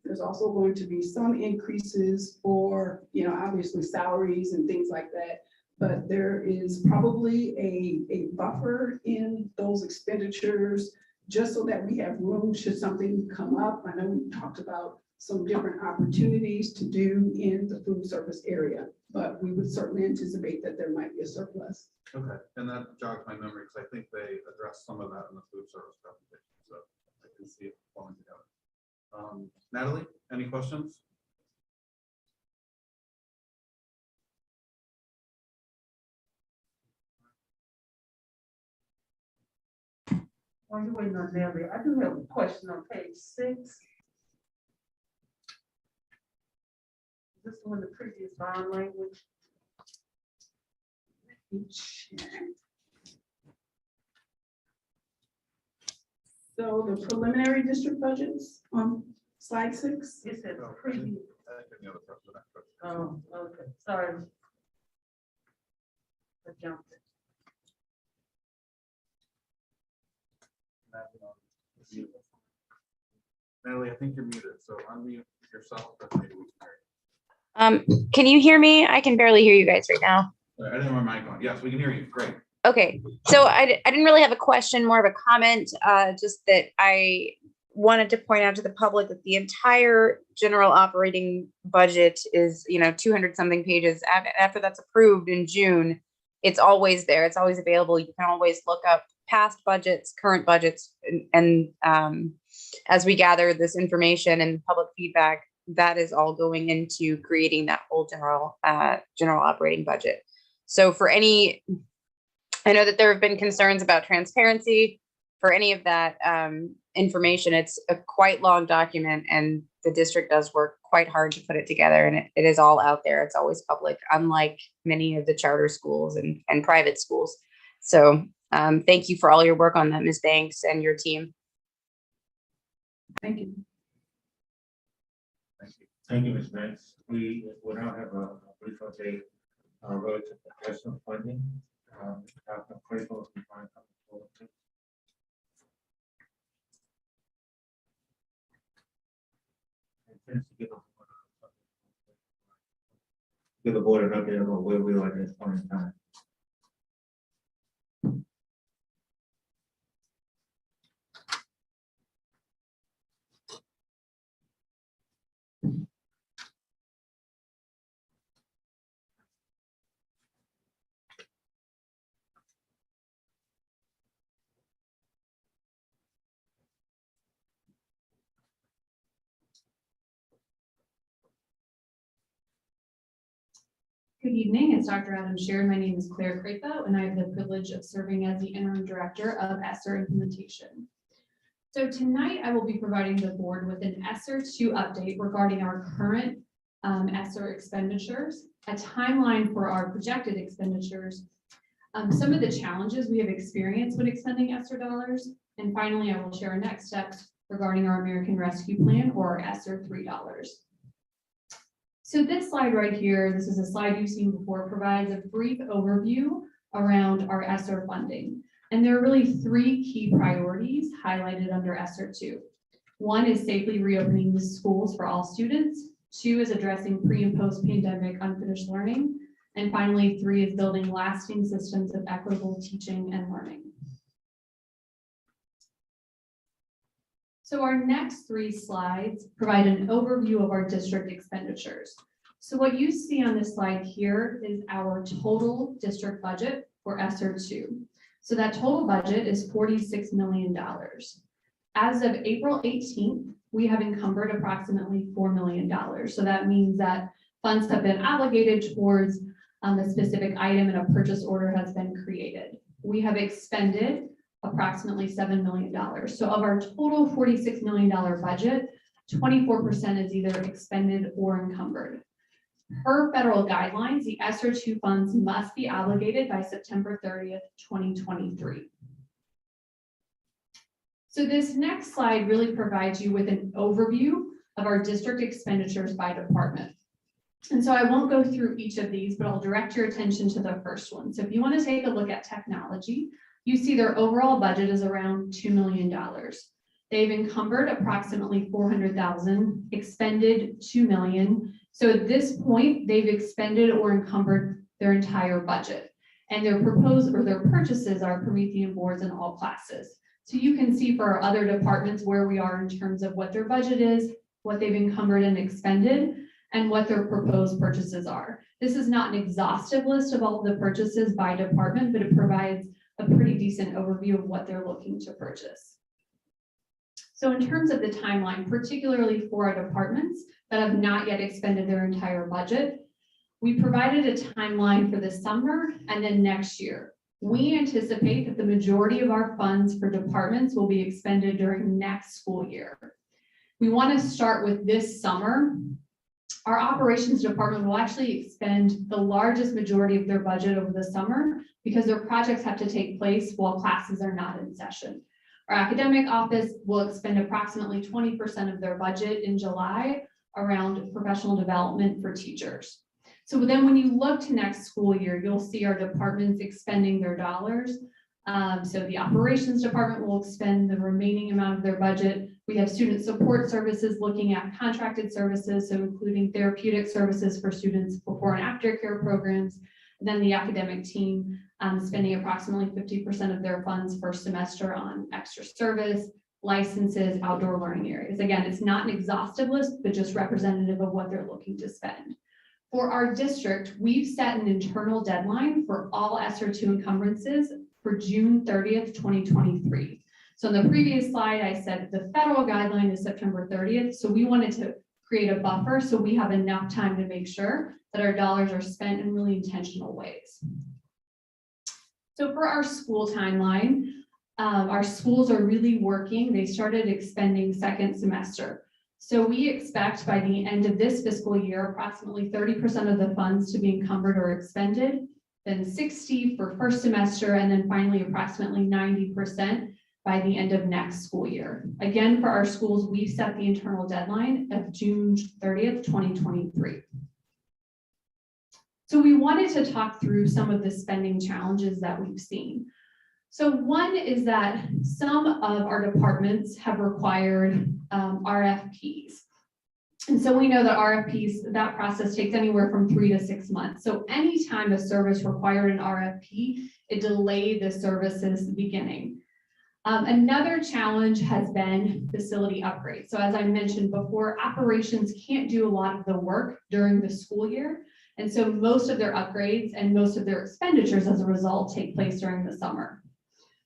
There's also going to be some increases for, obviously salaries and things like that. But there is probably a buffer in those expenditures just so that we have room should something come up. I know we talked about some different opportunities to do in the food service area, but we would certainly anticipate that there might be a surplus. Okay, and that jogs my memory because I think they addressed some of that in the food service presentation, so I can see it falling together. Natalie, any questions? While you're waiting on Nelly, I do have a question on page 6. Is this one the previous bond language? Let me check. So the preliminary district budgets on slide 6. It says previous. Oh, okay, sorry. I jumped it. Natalie, I think you're muted, so unmute yourself. But maybe we can hear you. Can you hear me? I can barely hear you guys right now. I didn't have my mic on. Yes, we can hear you. Great. Okay, so I didn't really have a question, more of a comment, just that I wanted to point out to the public that the entire general operating budget is, 200 something pages. After that's approved in June, it's always there. It's always available. You can always look up past budgets, current budgets, and as we gather this information and public feedback, that is all going into creating that whole general operating budget. So for any, I know that there have been concerns about transparency for any of that information. It's a quite long document, and the district does work quite hard to put it together, and it is all out there. It's always public, unlike many of the charter schools and private schools. So thank you for all your work on that, Ms. Banks, and your team. Thank you. Thank you, Ms. Banks. We will now have a brief update relative to ESSER funding. Dr. Crapo, if you mind coming forward, please. Give the board an update about where we are at this point in time. Good evening, it's Dr. Adam Shear. My name is Claire Crapo, and I have the privilege of serving as the interim director of ESSER implementation. So tonight I will be providing the board with an ESSER 2 update regarding our current ESSER expenditures, a timeline for our projected expenditures, some of the challenges we have experienced when expending ESSER dollars, and finally I will share our next steps regarding our American Rescue Plan, or ESSER $3. So this slide right here, this is a slide you've seen before, provides a brief overview around our ESSER funding. And there are really 3 key priorities highlighted under ESSER 2. One is safely reopening the schools for all students. 2 is addressing pre and post pandemic unfinished learning. And finally, 3 is building lasting systems of equitable teaching and learning. So our next 3 slides provide an overview of our district expenditures. So what you see on this slide here is our total district budget for ESSER 2. So that total budget is $46 million. As of April 18th, we have encumbered approximately $4 million. So that means that funds have been obligated towards a specific item and a purchase order has been created. We have expended approximately $7 million. So of our total $46 million budget, 24% is either expended or encumbered. Per federal guidelines, the ESSER 2 funds must be obligated by September 30th, 2023. So this next slide really provides you with an overview of our district expenditures by department. And so I won't go through each of these, but I'll direct your attention to the first one. So if you want to take a look at technology, you see their overall budget is around $2 million. They've encumbered approximately $400,000, expended $2 million. So at this point, they've expended or encumbered their entire budget. And their proposed or their purchases are Promethean boards in all classes. So you can see for our other departments where we are in terms of what their budget is, what they've encumbered and expended, and what their proposed purchases are. This is not an exhaustive list of all of the purchases by department, but it provides a pretty decent overview of what they're looking to purchase. So in terms of the timeline, particularly for our departments that have not yet expended their entire budget, we provided a timeline for the summer and then next year. We anticipate that the majority of our funds for departments will be expended during next school year. We want to start with this summer. Our operations department will actually expend the largest majority of their budget over the summer because their projects have to take place while classes are not in session. Our academic office will expend approximately 20% of their budget in July around professional development for teachers. So then when you look to next school year, you'll see our departments expending their dollars. So the operations department will expend the remaining amount of their budget. We have student support services looking at contracted services, so including therapeutic services for students before and after care programs. And then the academic team spending approximately 50% of their funds first semester on extra service, licenses, outdoor learning areas. Again, it's not an exhaustive list, but just representative of what they're looking to spend. For our district, we've set an internal deadline for all ESSER 2 encumbrances for June 30th, 2023. So in the previous slide, I said the federal guideline is September 30th. So we wanted to create a buffer so we have enough time to make sure that our dollars are spent in really intentional ways. So for our school timeline, our schools are really working. They started expending second semester. So we expect by the end of this fiscal year, approximately 30% of the funds to be encumbered or expended, then 60% for first semester, and then finally approximately 90% by the end of next school year. Again, for our schools, we've set the internal deadline of June 30th, 2023. So we wanted to talk through some of the spending challenges that we've seen. So one is that some of our departments have required RFPs. And so we know that RFPs, that process takes anywhere from 3 to 6 months. So anytime a service required an RFP, it delayed the service's beginning. Another challenge has been facility upgrades. So as I mentioned before, operations can't do a lot of the work during the school year. And so most of their upgrades and most of their expenditures as a result take place during the summer.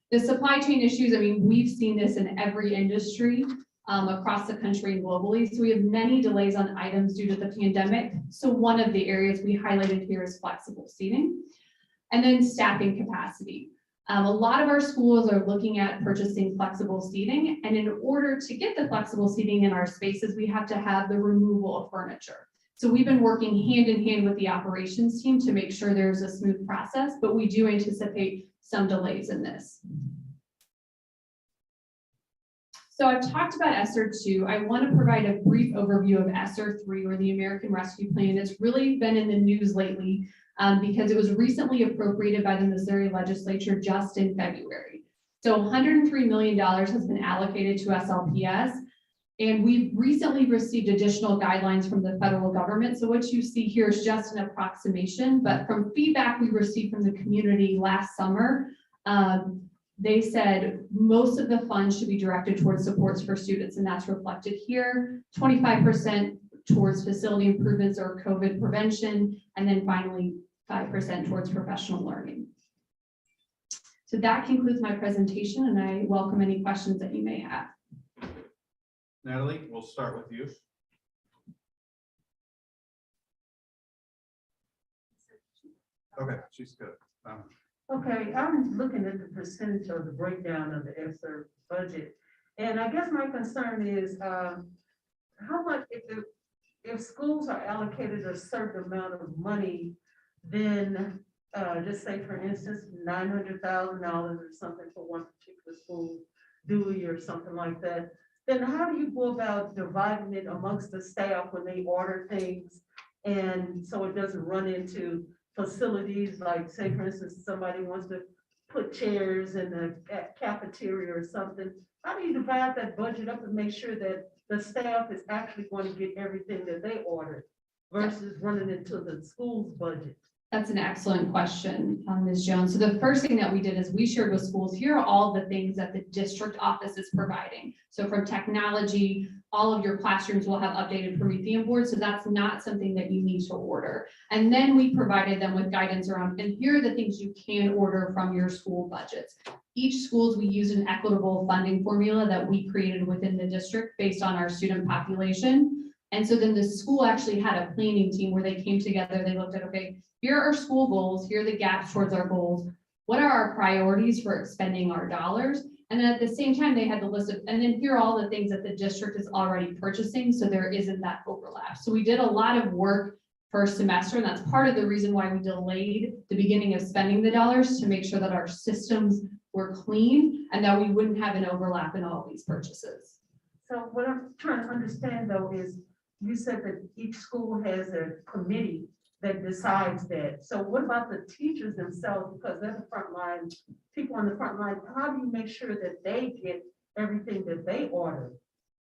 The supply chain issues, I mean, we've seen this in every industry across the country and globally. So we have many delays on items due to the pandemic. So one of the areas we highlighted here is flexible seating, and then staffing capacity. A lot of our schools are looking at purchasing flexible seating, and in order to get the flexible seating in our spaces, we have to have the removal of furniture. So we've been working hand in hand with the operations team to make sure there's a smooth process, but we do anticipate some delays in this. So I've talked about ESSER 2. I want to provide a brief overview of ESSER 3, or the American Rescue Plan. It's really been in the news lately because it was recently appropriated by the Missouri legislature just in February. So $103 million has been allocated to SLPS. And we recently received additional guidelines from the federal government. So what you see here is just an approximation, but from feedback we received from the community last summer, they said most of the funds should be directed towards supports for students, and that's reflected here. 25% towards facility improvements or COVID prevention, and then finally 5% towards professional learning. So that concludes my presentation, and I welcome any questions that you may have. Natalie, we'll start with you. Okay, she's good. Okay, I'm looking at the percentage of the breakdown of the ESSER budget. And I guess my concern is how much, if schools are allocated a certain amount of money, then just say for instance, $900,000 or something for one particular school, Dewey or something like that, then how do you go about dividing it amongst the staff when they order things? And so it doesn't run into facilities, like say for instance, somebody wants to put chairs in the cafeteria or something. How do you divide that budget up and make sure that the staff is actually going to get everything that they ordered versus running into the school's budget? That's an excellent question, Ms. Jones. So the first thing that we did is we shared with schools, here are all the things that the district office is providing. So from technology, all of your classrooms will have updated Promethean boards. So that's not something that you need to order. And then we provided them with guidance around, and here are the things you can order from your school budgets. Each schools, we use an equitable funding formula that we created within the district based on our student population. And so then the school actually had a planning team where they came together, they looked at, okay, here are our school goals, here are the gaps towards our goals. What are our priorities for expending our dollars? And then at the same time, they had the list of, and then here are all the things that the district is already purchasing, so there isn't that overlap. So we did a lot of work first semester, and that's part of the reason why we delayed the beginning of spending the dollars, to make sure that our systems were clean and that we wouldn't have an overlap in all these purchases. So what I'm trying to understand though is, you said that each school has a committee that decides that. So what about the teachers themselves? Because they're the front line, people on the front line. How do you make sure that they get everything that they order?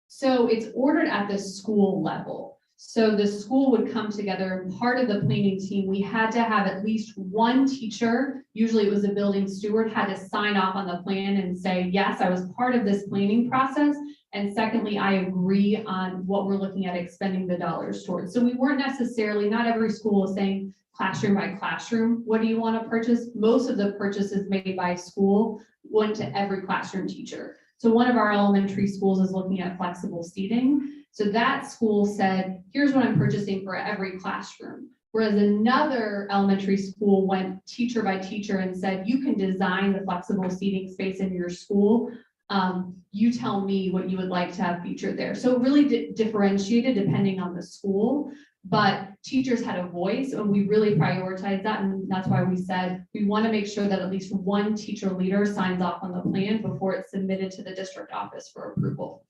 So it's ordered at the school level. So the school would come together, part of the planning team, we had to have at least one teacher, usually it was a building steward, had to sign off on the plan and say, yes, I was part of this planning process. And secondly, I agree on what we're looking at expending the dollars towards. So we weren't necessarily, not every school is saying classroom by classroom, what do you want to purchase? Most of the purchases made by school went to every classroom teacher. So one of our elementary schools is looking at flexible seating. So that school said, here's what I'm purchasing for every classroom. Whereas another elementary school went teacher by teacher and said, you can design the flexible seating space in your school. You tell me what you would like to have featured there. So it really differentiated depending on the school, but teachers had a voice and we really prioritized that. And that's why we said, we want to make sure that at least one teacher leader signs off on the plan before it's submitted to the district office for approval.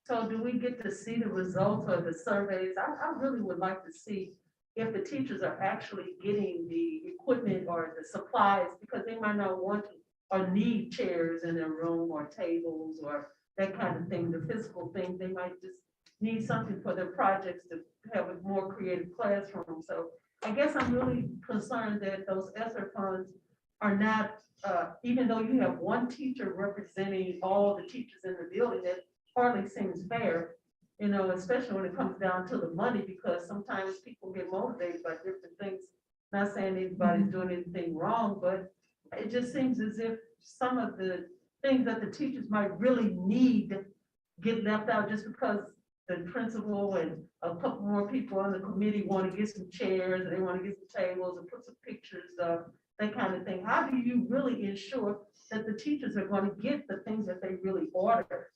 So do we get to see the results of the surveys? I really would like to see if the teachers are actually getting the equipment or the supplies, because they might not want to or need chairs in their room or tables or that kind of thing, the physical things. They might just need something for their projects to have a more creative classroom. So I guess I'm really concerned that those ESSER funds are not, even though you have one teacher representing all the teachers in the building, that hardly seems fair, you know, especially when it comes down to the money, because sometimes people get motivated by different things. Not saying anybody's doing anything wrong, but it just seems as if some of the things that the teachers might really need get left out just because the principal and a couple more people on the committee want to get some chairs, and they want to get some tables and put some pictures of that kind of thing. How do you really ensure that the teachers are going to get the things that they really order?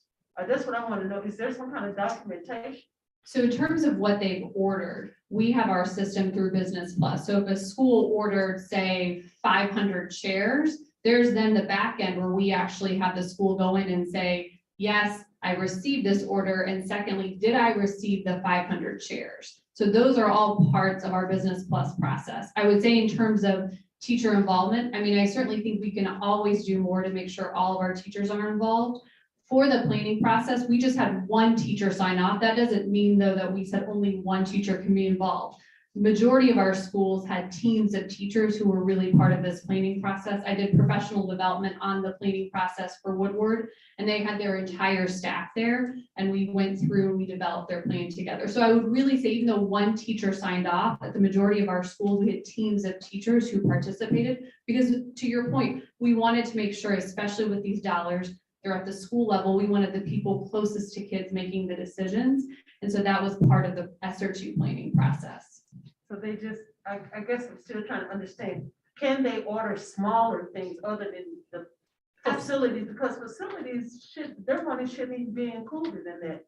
That's what I want to know. Is there some kind of documentation? So in terms of what they've ordered, we have our system through Business Plus. So if a school ordered, say, 500 chairs, there's then the back end where we actually have the school go in and say, yes, I received this order. And secondly, did I receive the 500 chairs? So those are all parts of our Business Plus process. I would say in terms of teacher involvement, I mean, I certainly think we can always do more to make sure all of our teachers are involved. For the planning process, we just had one teacher sign off. That doesn't mean though that we said only one teacher can be involved. Majority of our schools had teams of teachers who were really part of this planning process. I did professional development on the planning process for Woodward, and they had their entire staff there, and we went through and we developed their plan together. So I would really say, even though one teacher signed off, at the majority of our schools, we had teams of teachers who participated, because to your point, we wanted to make sure, especially with these dollars, they're at the school level, we wanted the people closest to kids making the decisions. And so that was part of the ESSER II planning process. So they just, I guess I'm still trying to understand, can they order smaller things other than the facilities? Because facilities their money shouldn't even be included in that.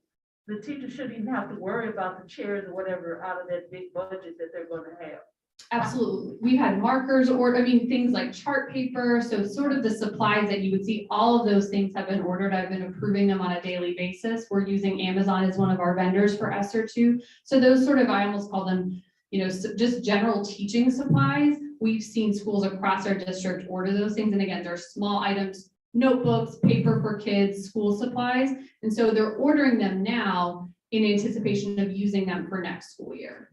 The teacher shouldn't even have to worry about the chairs or whatever out of that big budget that they're gonna have. Absolutely. We had markers, or things like chart paper. So sort of the supplies that you would see, all of those things have been ordered. I've been approving them on a daily basis. We're using Amazon as one of our vendors for ESSER II. So those sort of, I almost call them, just general teaching supplies. We've seen schools across our district order those things. And again, they're small items, notebooks, paper for kids, school supplies. And so they're ordering them now in anticipation of using them for next school year.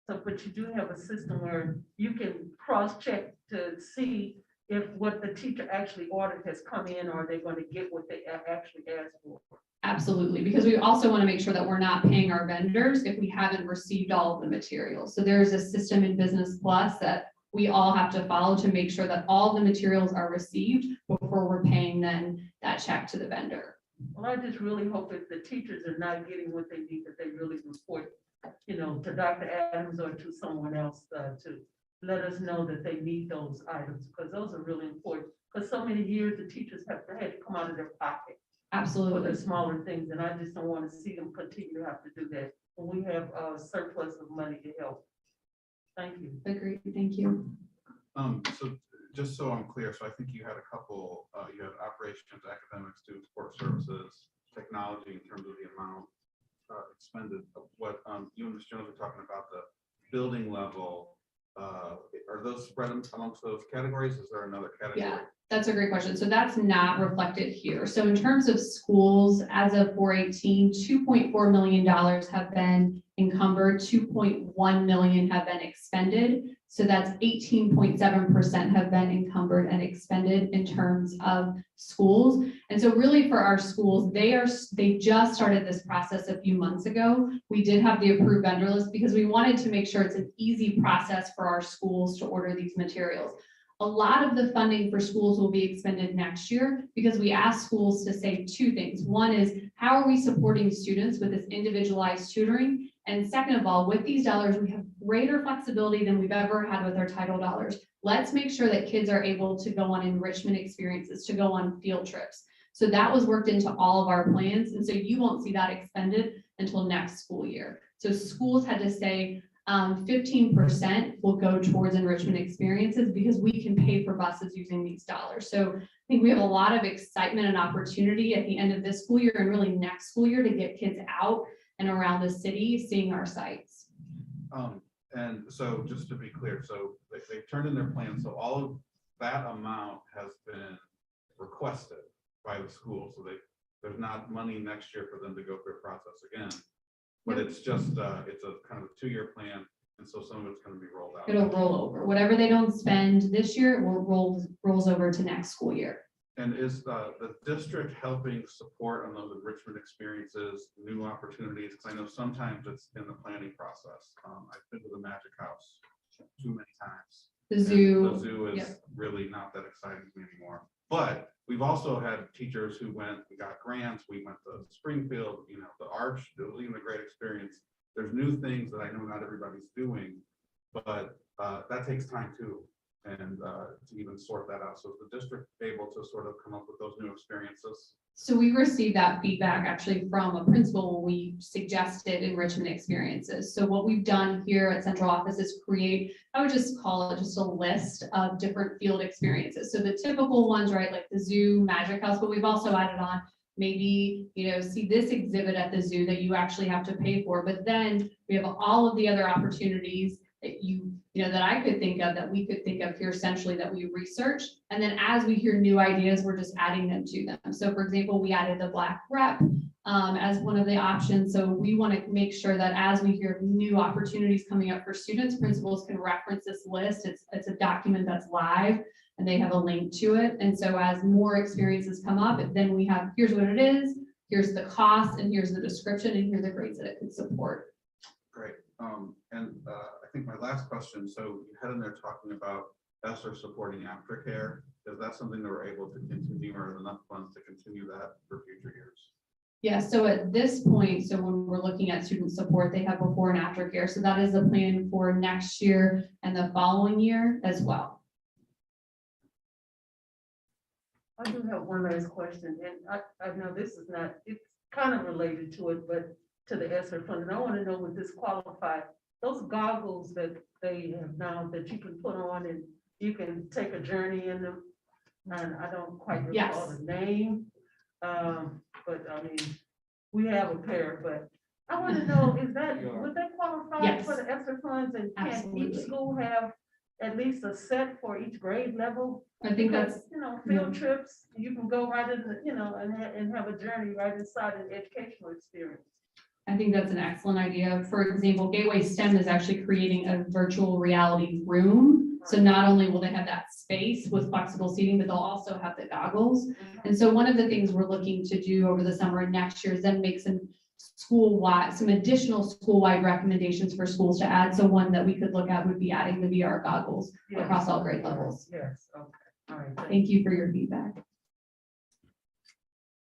So, but you do have a system where you can cross-check to see if what the teacher actually ordered has come in, or they're going to get what they actually asked for. Absolutely, because we also want to make sure that we're not paying our vendors if we haven't received all of the materials. So there's a system in Business Plus that we all have to follow to make sure that all the materials are received before we're paying then that check to the vendor. Well, I just really hope that the teachers are not getting what they need, that they really report, to Dr. Adams or to someone else to let us know that they need those items, because those are really important. Because so many years the teachers had to come out of their pocket. Absolutely. For the smaller things, and I just don't want to see them continue to have to do that when we have a surplus of money to help. Thank you. Agreed. Thank you. So just so I'm clear, so I think you had a couple, you had operations, academics, student support services, technology in terms of the amount expended. What you and Ms. Jones were talking about, the building level, are those spread amongst those categories? Is there another category? Yeah, that's a great question. So that's not reflected here. So in terms of schools, as of 4/18, $2.4 million have been encumbered, 2.1 million have been expended. So that's 18.7% have been encumbered and expended in terms of schools. And so really for our schools, they just started this process a few months ago. We did have the approved vendor list because we wanted to make sure it's an easy process for our schools to order these materials. A lot of the funding for schools will be expended next year because we asked schools to say two things. One is, how are we supporting students with this individualized tutoring? And second of all, with these dollars, we have greater flexibility than we've ever had with our title dollars. Let's make sure that kids are able to go on enrichment experiences, to go on field trips. So that was worked into all of our plans. And so you won't see that expended until next school year. So schools had to say 15% will go towards enrichment experiences because we can pay for buses using these dollars. So I think we have a lot of excitement and opportunity at the end of this school year and really next school year to get kids out and around the city seeing our sites. And so just to be clear, so they've turned in their plan. So all of that amount has been requested by the school. So there's not money next year for them to go through a process again. But it's just, it's a kind of a 2-year plan. And so some of it's going to be rolled out. It'll roll over. Whatever they don't spend this year, it will rolls over to next school year. And is the district helping support on those enrichment experiences, new opportunities? Because I know sometimes it's in the planning process. I've been to the Magic House too many times. The zoo. The zoo is really not that exciting to me anymore. But we've also had teachers who we got grants, we went to Springfield, the Arch, the great experience. There's new things that I know not everybody's doing, but that takes time too. And to even sort that out. So is the district able to sort of come up with those new experiences? So we received that feedback actually from a principal when we suggested enrichment experiences. So what we've done here at central office is create, I would just call it just a list of different field experiences. So the typical ones, right, like the zoo, Magic House, but we've also added on maybe, see this exhibit at the zoo that you actually have to pay for. But then we have all of the other opportunities that that I could think of, that we could think of here centrally that we research. And then as we hear new ideas, we're just adding them to them. So for example, we added the Black rep as one of the options. So we want to make sure that as we hear new opportunities coming up for students, principals can reference this list. It's a document that's live and they have a link to it. And so as more experiences come up, then we have, here's what it is, here's the cost, and here's the description, and here are the grades that it could support. Great. I think my last question, so you had in there talking about ESSER supporting aftercare. Is that something that we're able to continue, or is enough funds to continue that for future years? Yeah, so at this point, so when we're looking at student support, they have before and after care. So that is the plan for next year and the following year as well. I do have one last question, and I know this is not, it's kind of related to it, but to the ESSER fund, and I want to know what this qualifies. Those goggles that they have now that you can put on and you can take a journey in them, and I don't quite recall Yes. the name. But I mean, we have a pair, but I want to know, is that, would they qualify Yes. for the ESSER funds, and can Absolutely. each school have at least a set for each grade level? I think Because, that's, field trips, you can go right in the, and have a journey right inside an educational experience. I think that's an excellent idea. For example, Gateway STEM is actually creating a virtual reality room. So not only will they have that space with flexible seating, but they'll also have the goggles. And so one of the things we're looking to do over the summer and next year is then make some additional school-wide recommendations for schools to add. So one that we could look at would be adding the VR goggles across all grade levels. Yes, okay, all right. Thank you for your feedback.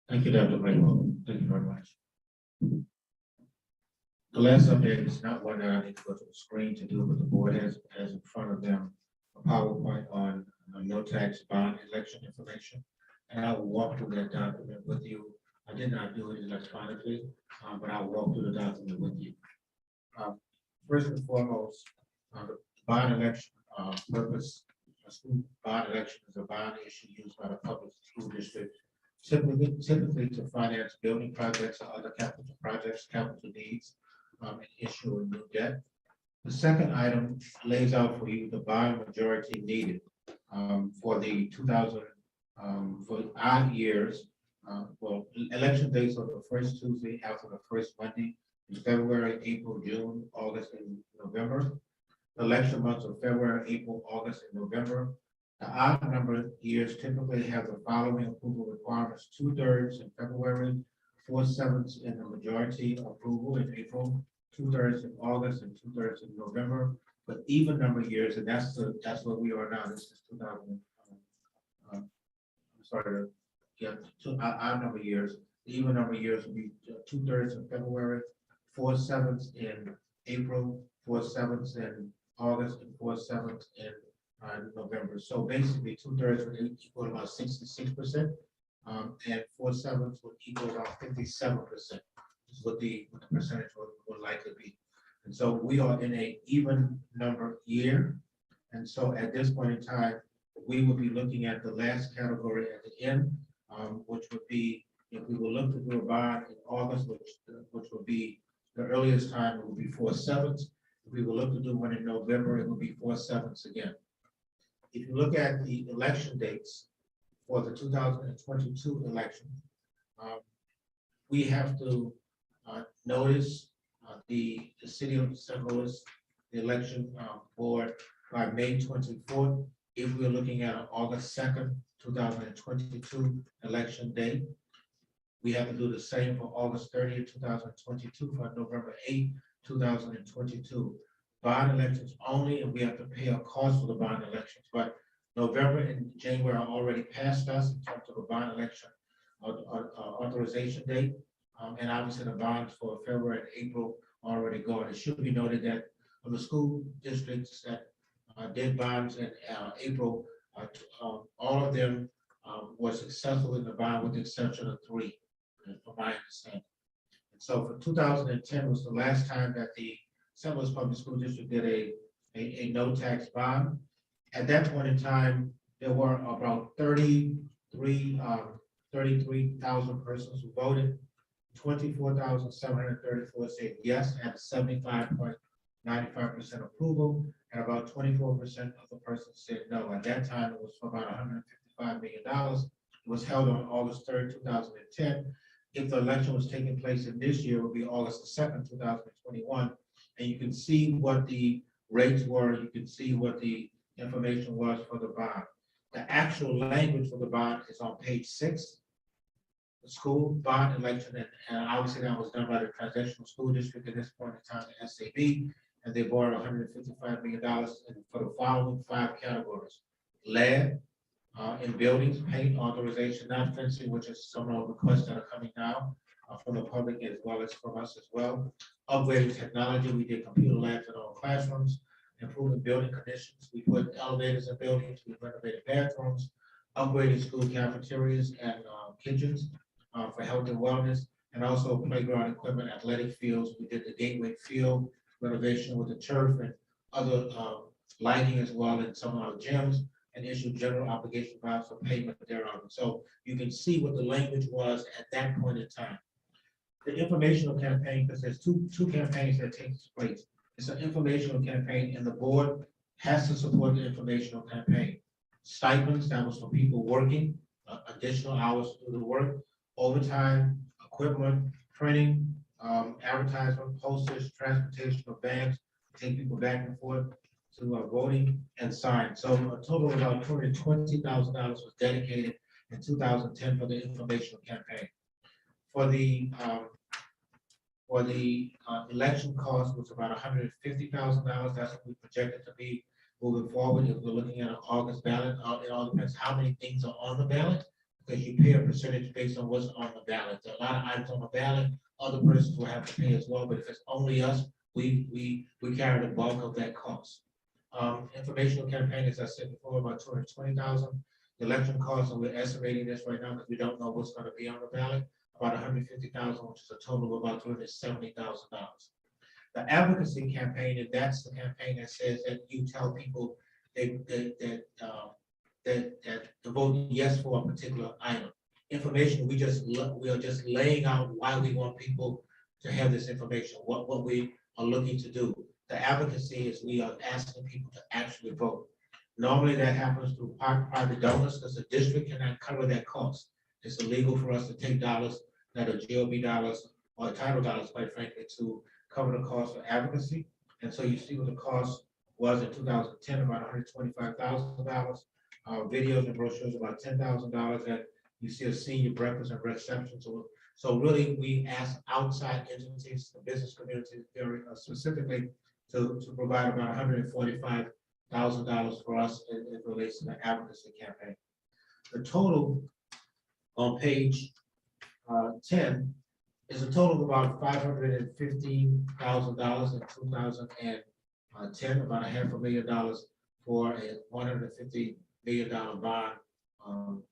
Thank you, Dr. Blakemore. Thank you very much. The last update is not one that I need to go to the screen to do, but the board has in front of them a PowerPoint on no tax bond election information. And I will walk through that document with you. I did not do it electronically, but I'll walk through the document with you. First and foremost, the bond election purpose. A school bond election is a bond issue used by the public school district, typically to finance building projects or other capital projects, capital needs, and issue a new debt. The second item lays out for you the bond majority needed for the 2000 for odd years. Election dates are the first Tuesday after the first Monday in February, April, June, August, and November. The election months of February, April, August, and November. The odd number years typically have the following approval requirements: 2/3 in February, 4/7 in the majority approval in April, 2/3 in August, and 2/3 in November. But even number years, and that's what we are now. This is 2000. Odd number years. The even number years will be 2/3 in February, 4/7 in April, 4/7 in August, and 4/7 in November. So basically, 2/3 would equal about 66%, and 4/7 would equal about 57%. Is what the percentage would likely be. And so we are in a even number year. And so at this point in time, we will be looking at the last category at the end, which would be, if we will look to do a bond in August, which will be the earliest time, it will be 4/7. If we will look to do one in November, it will be 4/7 again. If you look at the election dates for the 2022 election, we have to notice the city of St. Louis, the election board by May 24th. If we're looking at an August 2nd, 2022 election date, we have to do the same for August 30th, 2022, for November 8th, 2022. Bond elections only, and we have to pay a cost for the bond elections, but November and January are already past us in terms of a bond election authorization date. And obviously the bonds for February and April are already gone. It should be noted that of the school districts that did bonds in April, all of them were successful in the bond with the exception of 3, from my understanding. And so for 2010 was the last time that the St. Louis Public School District did a no tax bond. At that point in time, there were about 33,000 persons who voted. 24,734 said yes at a 75.5% 95% approval, and about 24% of the persons said no. At that time, it was for about $155 million. It was held on August 3rd, 2010. If the election was taking place in this year, it would be August 2nd, 2021. And you can see what the rates were. You can see what the information was for the bond. The actual language for the bond is on page 6. The school bond election, and obviously that was done by the Transitional School District at this point in time, the SAB, and they borrowed $155 million for the following 5 categories: lead in buildings, paint, authorization, not fencing, which is some of the requests that are coming now from the public as well as from us as well. Upgraded technology, we did computer labs in all classrooms. Improving building conditions, we put elevators in buildings, we renovated bathrooms, upgraded school cafeterias and kitchens for health and wellness, and also playground equipment, athletic fields. We did the Gateway Field renovation with the turf and other lighting as well in some of our gyms, and issued general obligation bonds for payment thereof. So you can see what the language was at that point in time. The informational campaign, because there's two campaigns that takes place. It's an informational campaign, and the board has to support the informational campaign. Stipends, that was for people working, additional hours to do the work, overtime, equipment, printing, advertisement, posters, transportation of bags, take people back and forth to voting and sign. So a total of about $220,000 was dedicated in 2010 for the informational campaign. For the election cost was about $150,000. That's what we projected to be moving forward. If we're looking at an August ballot, it all depends how many things are on the ballot, because you pay a percentage based on what's on the ballot. There are a lot of items on the ballot. Other persons will have to pay as well, but if it's only us, we carry the bulk of that cost. Informational campaign, as I said before, about $220,000. The election costs, and we're estimating this right now because we don't know what's going to be on the ballot, about $150,000, which is a total of about $270,000. The advocacy campaign, and that's the campaign that says that you tell people that to vote yes for a particular item. Information, we are just laying out why we want people to have this information, what we are looking to do. The advocacy is we are asking people to actually vote. Normally that happens through private donors, because the district cannot cover that cost. It's illegal for us to take dollars that are GOB dollars or title dollars, quite frankly, to cover the cost for advocacy. And so you see what the cost was in 2010, about $125,000. Videos and brochures about $10,000. And you see a senior breakfast and reception. So really, we ask outside entities, the business community, very specifically, to provide about $145,000 for us in relation to the advocacy campaign. The total on page 10 is a total of about $515,000 in 2010, about $500,000 for a $150 million bond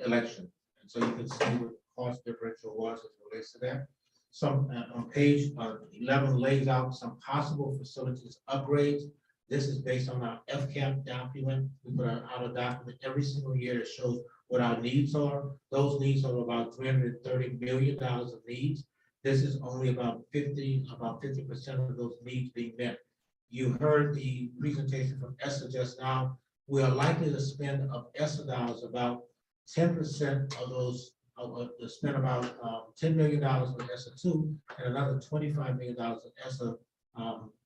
election. And so you can see what the cost differential was as it relates to that. Some on page 11 lays out some possible facilities upgrades. This is based on our FCAP document. We put out a document every single year that shows what our needs are. Those needs are about $330 million of needs. This is only about 50% of those needs being met. You heard the presentation from Esther just now. We are likely to spend of ESSA dollars about 10% of those, to spend about $10 million with ESSA 2 and another $25 million in ESSA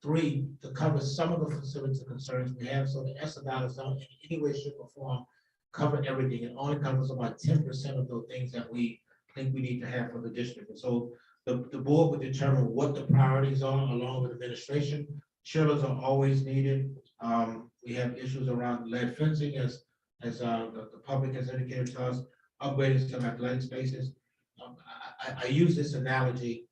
3 to cover some of the facility concerns we have. So the ESSA dollars don't in any way, shape, or form cover everything. It only covers about 10% of those things that we think we need to have for the district. And so the board would determine what the priorities are along with administration. Chillers are always needed. We have issues around lead fencing, as the public has indicated to us, upgrading some athletic spaces. I use this analogy.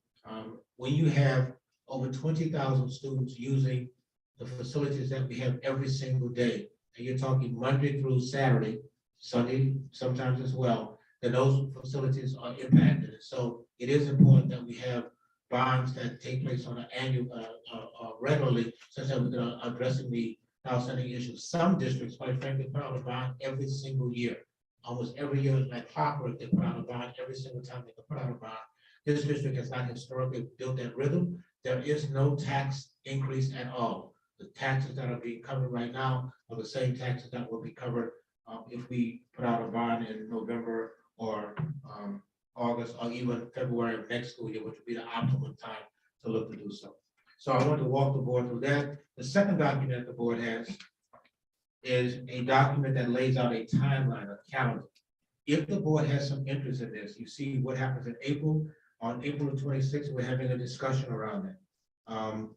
When you have over 20,000 students using the facilities that we have every single day, and you're talking Monday through Saturday, Sunday sometimes as well, then those facilities are impacted. So it is important that we have bonds that take place on an annual, regularly, such that we can addressing the outstanding issues. Some districts, quite frankly, put out a bond every single year. Almost every year, like clockwork, they put out a bond every single time they can put out a bond. This district has not historically built that rhythm, there is no tax increase at all. The taxes that are being covered right now are the same taxes that will be covered if we put out a bond in November or August or even February of next school year, which would be the optimum time to look to do so. So I want to walk the board through that. The second document the board has is a document that lays out a timeline, a calendar. If the board has some interest in this, you see what happens in April. On April the 26th, we're having a discussion around that.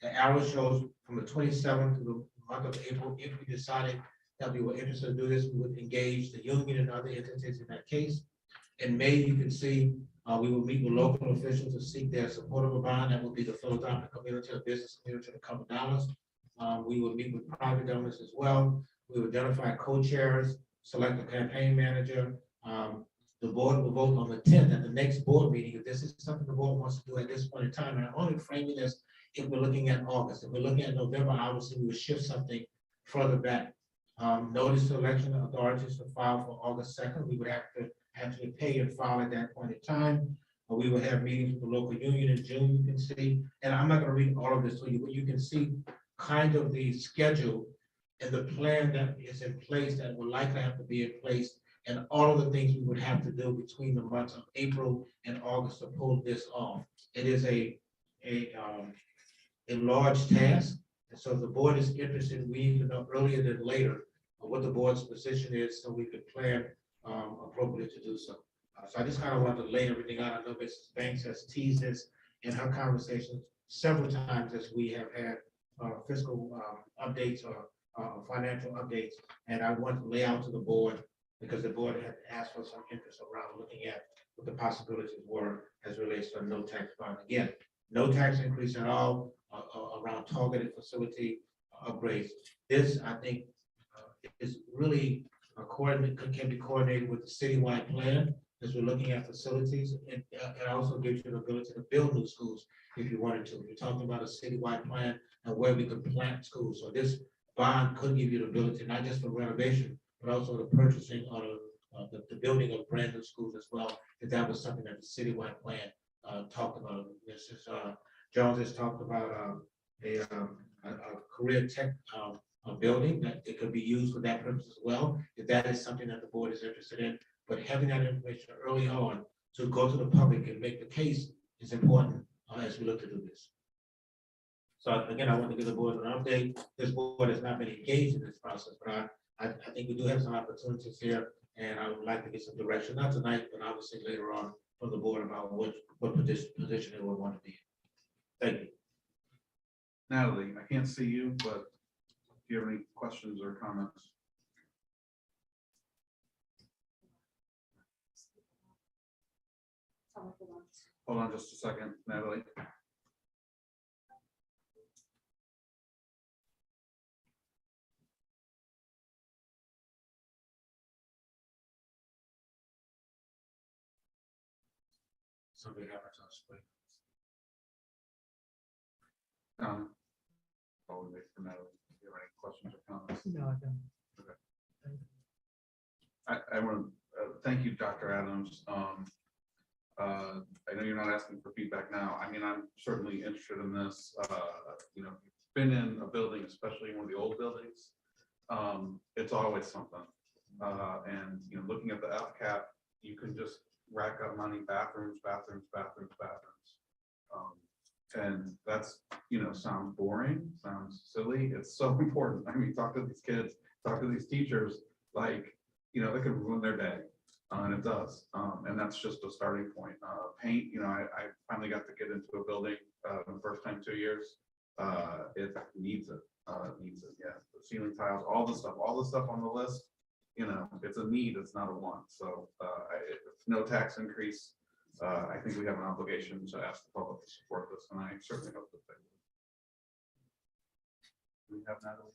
The arrow shows from the 27th to the month of April. If we decided that we were interested in doing this, we would engage the union and other entities in that case. In May, you can see we will meet with local officials to seek their support of a bond. That would be the Philadelphia community, the business community, the couple dollars. We will meet with private donors as well. We will identify co-chairs, select a campaign manager. The board will vote on the 10th at the next board meeting. If this is something the board wants to do at this point in time, and I only framing this if we're looking at August. If we're looking at November, obviously we would shift something further back. Notice to election authorities to file for August 2nd. We would have to actually pay and file at that point in time. We will have meetings with the local union in June, you can see. And I'm not going to read all of this to you, but you can see kind of the schedule and the plan that is in place that will likely have to be in place and all of the things we would have to do between the months of April and August to pull this off. It is a large task. And so if the board is interested, we need to know earlier than later what the board's position is so we could plan appropriately to do so. So I just kind of want to lay everything out. I know Mrs. Banks has teased this in her conversations several times as we have had fiscal updates or financial updates. And I want to lay out to the board because the board had asked for some interest around looking at what the possibilities were as relates to a no tax bond. Again, no tax increase at all around targeted facility upgrades. This, I think, is really can be coordinated with the citywide plan as we're looking at facilities. And it also gives you the ability to build new schools if you wanted to. We're talking about a citywide plan and where we could plant schools. So this bond could give you the ability, not just for renovation, but also the purchasing or the building of brand new schools as well. If that was something that the citywide plan talked about. Mrs. Jones has talked about a career tech building that it could be used for that purpose as well. If that is something that the board is interested in, but having that information early on to go to the public and make the case is important as we look to do this. So again, I want to give the board an update. This board has not been engaged in this process, but I think we do have some opportunities here, and I would like to get some direction, not tonight, but obviously later on from the board about what position it would want to be in. Thank you. Natalie, I can't see you, but do you have any questions or comments? Hold on just a second, Natalie. Somebody have it on screen. While we wait for Natalie, do you have any questions or comments? No, I don't. I want to thank you, Dr. Adams. I know you're not asking for feedback now. I mean, I'm certainly interested in this. You know, been in a building, especially one of the old buildings. It's always something. And you know, looking at the FCAP, you can just rack up money, bathrooms. And that's, you know, sounds boring, sounds silly. It's so important. I mean, talk to these kids, talk to these teachers, like, you know, it could ruin their day. And it does. And that's just a starting point. Paint, you know, I finally got to get into a building the first time 2 years. It needs it. Yeah. The ceiling tiles, all the stuff on the list, you know, it's a need, it's not a want. So if no tax increase, I think we have an obligation to ask the public to support this, and I certainly hope that they will. We have Natalie.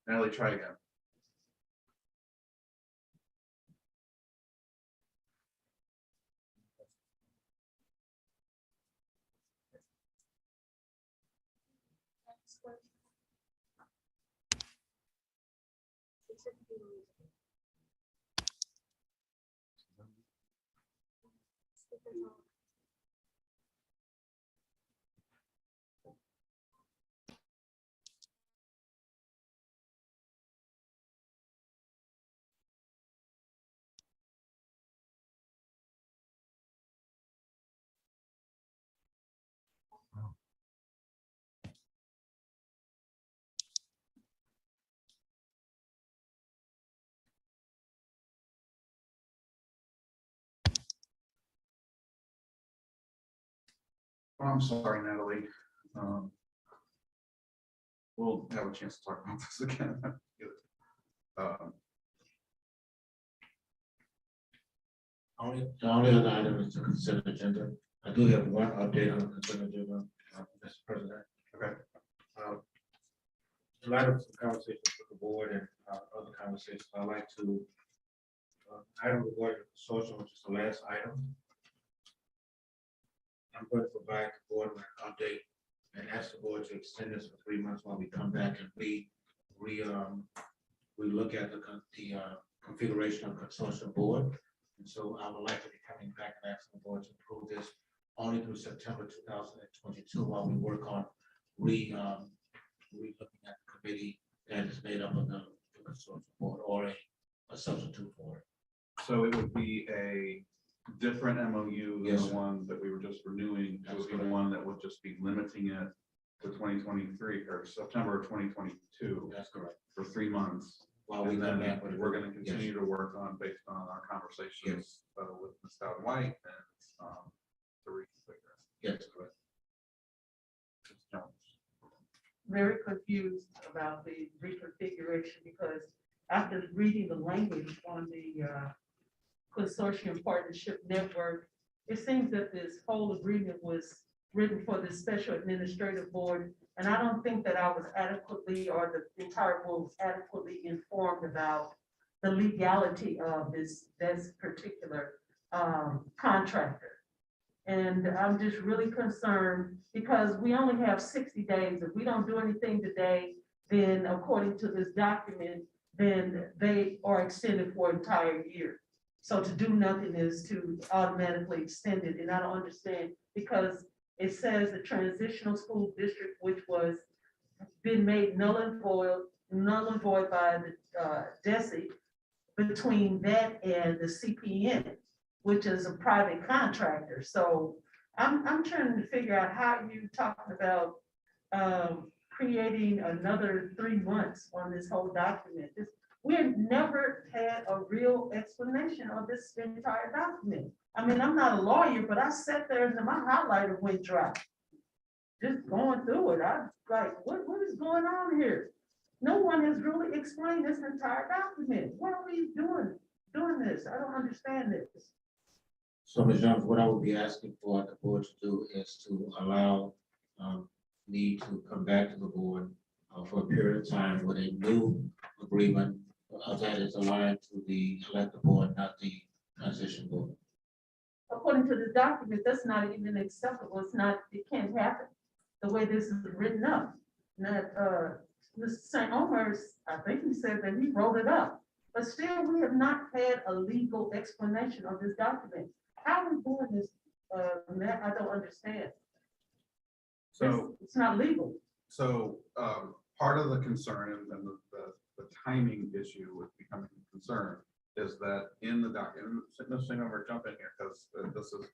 Natalie, try again. Oh, I'm sorry, Natalie. We'll have a chance to talk about this again. The only other item is the consent agenda. I do have one update on the consent agenda, Mr. President. Okay. In light of some conversations with the board and other conversations, I'd like to item regarding social, which is the last item. I'm going to provide the board with an update and ask the board to extend this for 3 months while we come back and we look at the configuration of the consortium board. And so I would like to be coming back and asking the board to approve this only through September 2022 while we work on looking at the committee that is made up of the consortium board or a substitute for it. So it would be a different MOU than Yes, the sir. one that we were just renewing. It That's would be the correct. one that would just be limiting it to 2023 or September of 2022 That's correct. for 3 months. While we And come then back with we're going to continue to work on based on our conversations with Ms. Dowd White and to reconfigure. Yes, correct. Ms. Jones. Very confused about the reconfiguration because after reading the language on the consortium partnership network, it seems that this whole agreement was written for the special administrative board. And I don't think that I was adequately, or the entire board was adequately informed about the legality of this particular contractor. And I'm just really concerned because we only have 60 days. If we don't do anything today, then according to this document, then they are extended for an entire year. So to do nothing is to automatically extend it. And I don't understand because it says the transitional school district, which was been made null and void by the DESI between that and the CPN, which is a private contractor. So I'm trying to figure out how you talking about creating another 3 months on this whole document. We have never had a real explanation of this entire document. I mean, I'm not a lawyer, but I sat there and my highlighter went dry. Just going through it, I like, what is going on here? No one has really explained this entire document. What are we doing this? I don't understand this. So, Ms. Jones, what I would be asking for the board to do is to allow me to come back to the board for a period of time with a new agreement that is aligned to the elected board, not the transition board. According to the document, that's not even acceptable. It's not, it can't happen the way this is written up. That Mr. St. Omer's, I think he said that he wrote it up, but still we have not had a legal explanation of this document. How are we doing this, Matt? I don't understand. So It's not legal. So part of the concern and the timing issue with becoming a concern is that in the document, Ms. Over jump in here because this is,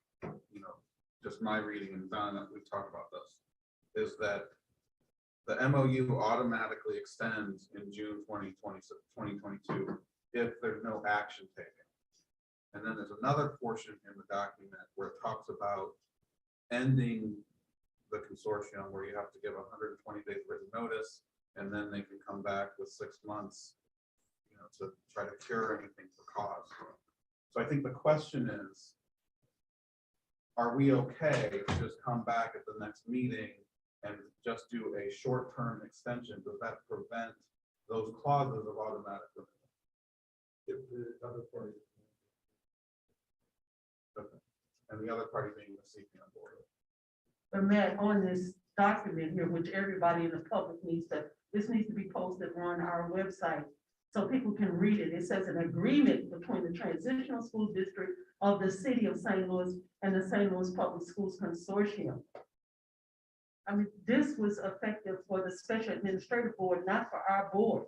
just my reading and Don, we've talked about this, is that the MOU automatically extends in June 2022 if there's no action taken. And then there's another portion in the document where it talks about ending the consortium where you have to give 120 days written notice, and then they can come back with 6 months, to try to cure anything for cause. So I think the question is, are we okay to just come back at the next meeting and just do a short-term extension? Does that prevent those clauses of automatic renewal? If the other party, okay. And the other party being the CPN board. But Matt, on this document here, which everybody in the public this needs to be posted on our website so people can read it. It says an agreement between the transitional school district of the city of St. Louis and the St. Louis Public Schools Consortium. I mean, this was effective for the special administrative board, not for our board.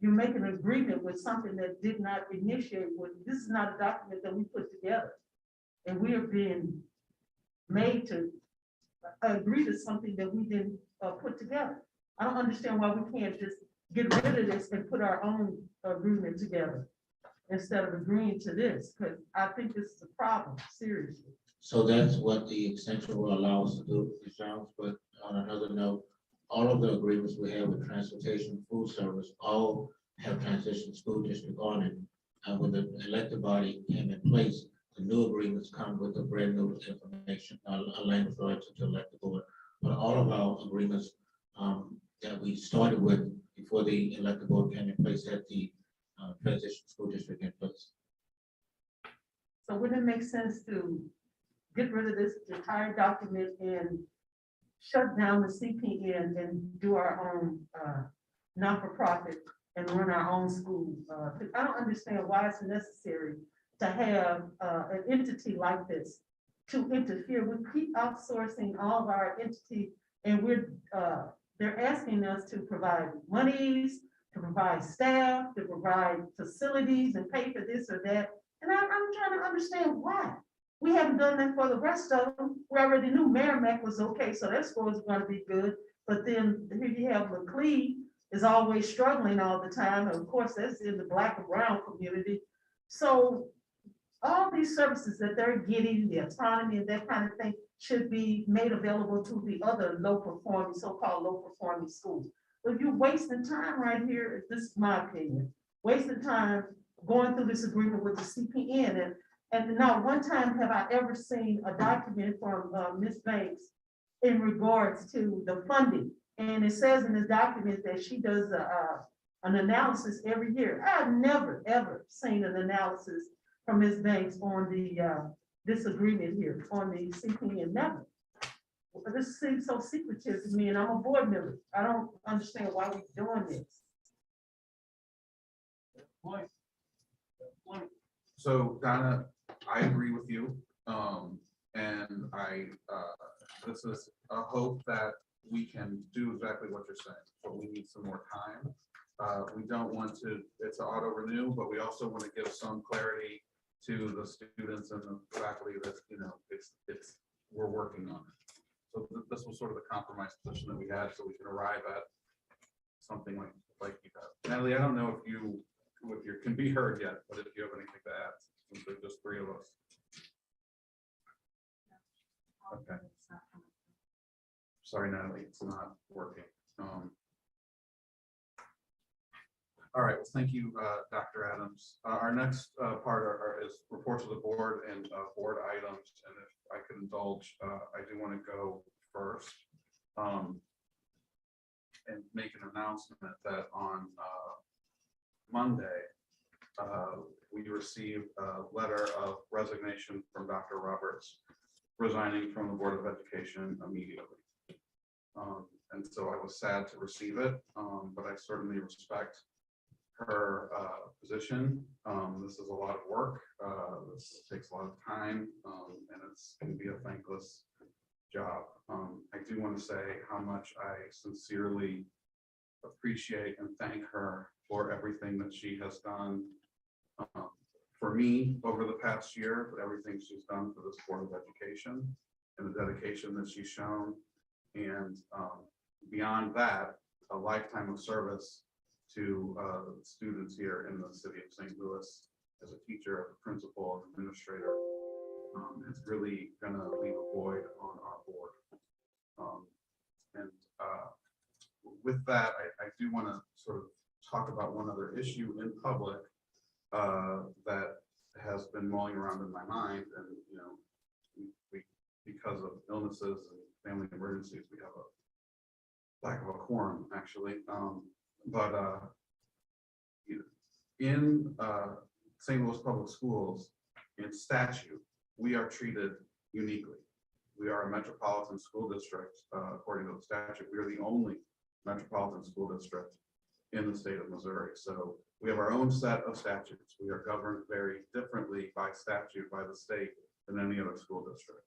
You make an agreement with something that did not initiate with, this is not a document that we put together. And we are being made to agree to something that we didn't put together. I don't understand why we can't just get rid of this and put our own agreement together instead of agreeing to this, because I think this is a problem, seriously. So that's what the extension will allow us to do, Ms. Jones. But on another note, all of the agreements we have with transportation, food service, all have transition school district on it. And when the elected body came in place, the new agreements come with the brand new information, a language related to elected board. But all of our agreements that we started with before the elected board came in place had the transition school district in place. So wouldn't it make sense to get rid of this entire document and shut down the CPN and do our own not-for-profit and run our own school? I don't understand why it's necessary to have an entity like this to interfere. We keep outsourcing all of our entity, and they're asking us to provide monies, to provide staff, to provide facilities and pay for this or that. And I'm trying to understand why. We haven't done that for the rest of them. We already knew Merrimack was okay, so that score is going to be good. But then here you have McLean is always struggling all the time. And of course, that's in the Black and brown community. So all these services that they're getting, the autonomy and that kind of thing, should be made available to the other low-performing, so-called low-performing schools. But you're wasting time right here, this is my opinion, wasting time going through this agreement with the CPN. And not one time have I ever seen a document from Ms. Banks in regards to the funding. And it says in this document that she does an analysis every year. I've never, ever seen an analysis from Ms. Banks on the this agreement here on the CPN, never. This seems so secretive to me, and I'm a board member. I don't understand why we're doing this. So Donna, I agree with you. And this is a hope that we can do exactly what you're saying, but we need some more time. We don't want to, it's an auto renew, but we also want to give some clarity to the students and the faculty that, you know, we're working on it. So this was sort of the compromise position that we had, so we can arrive at something like you have. Natalie, I don't know if you can be heard yet, but if you have anything to add, since there's just three of us. Okay. Sorry, Natalie, it's not working. All right, well, thank you, Dr. Adams. Our next part is reports of the board and board items. And if I could indulge, I do want to go first and make an announcement that on Monday, we received a letter of resignation from Dr. Roberts, resigning from the Board of Education immediately. And so I was sad to receive it, but I certainly respect her position. This is a lot of work. This takes a lot of time, and it's going to be a thankless job. I do want to say how much I sincerely appreciate and thank her for everything that she has done for me over the past year, but everything she's done for this Board of Education and the dedication that she's shown. And beyond that, a lifetime of service to students here in the city of St. Louis as a teacher, as a principal, as administrator. It's really going to leave a void on our board. With that, I do want to sort of talk about one other issue in public that has been mulling around in my mind. And, you know, we because of illnesses and family emergencies, we have a lack of a quorum, actually. In St. Louis Public Schools, in statute, we are treated uniquely. We are a metropolitan school district, according to the statute. We are the only metropolitan school district in the state of Missouri. So we have our own set of statutes. We are governed very differently by statute by the state than any other school district.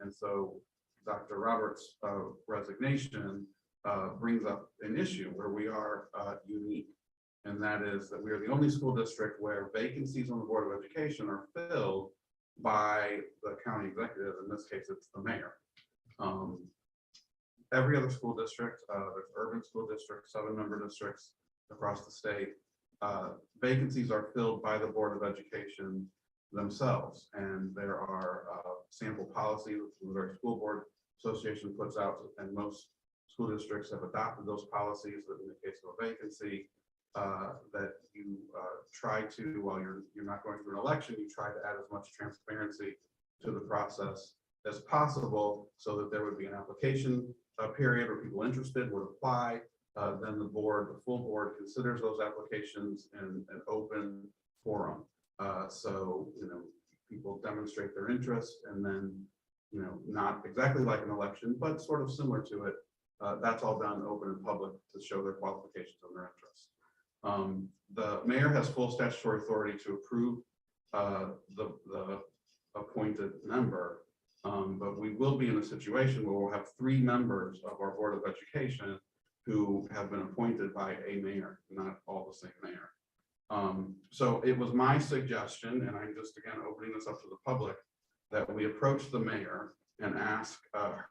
And so Dr. Roberts' resignation brings up an issue where we are unique. And that is that we are the only school district where vacancies on the Board of Education are filled by the county executive. In this case, it's the mayor. Every other school district, there's urban school districts, 7-member districts across the state, vacancies are filled by the Board of Education themselves. And there are sample policies that the Missouri School Board Association puts out, and most school districts have adopted those policies that in the case of a vacancy, that you try to, while you're not going through an election, you try to add as much transparency to the process as possible, so that there would be an application period where people interested would apply. Then the full board considers those applications in an open forum. So, people demonstrate their interest, and then, not exactly like an election, but sort of similar to it. That's all done open and public to show their qualifications and their interests. The mayor has full statutory authority to approve the appointed member, but we will be in a situation where we'll have 3 members of our Board of Education who have been appointed by a mayor, not all the same mayor. So it was my suggestion, and I'm just again opening this up to the public, that we approach the mayor and ask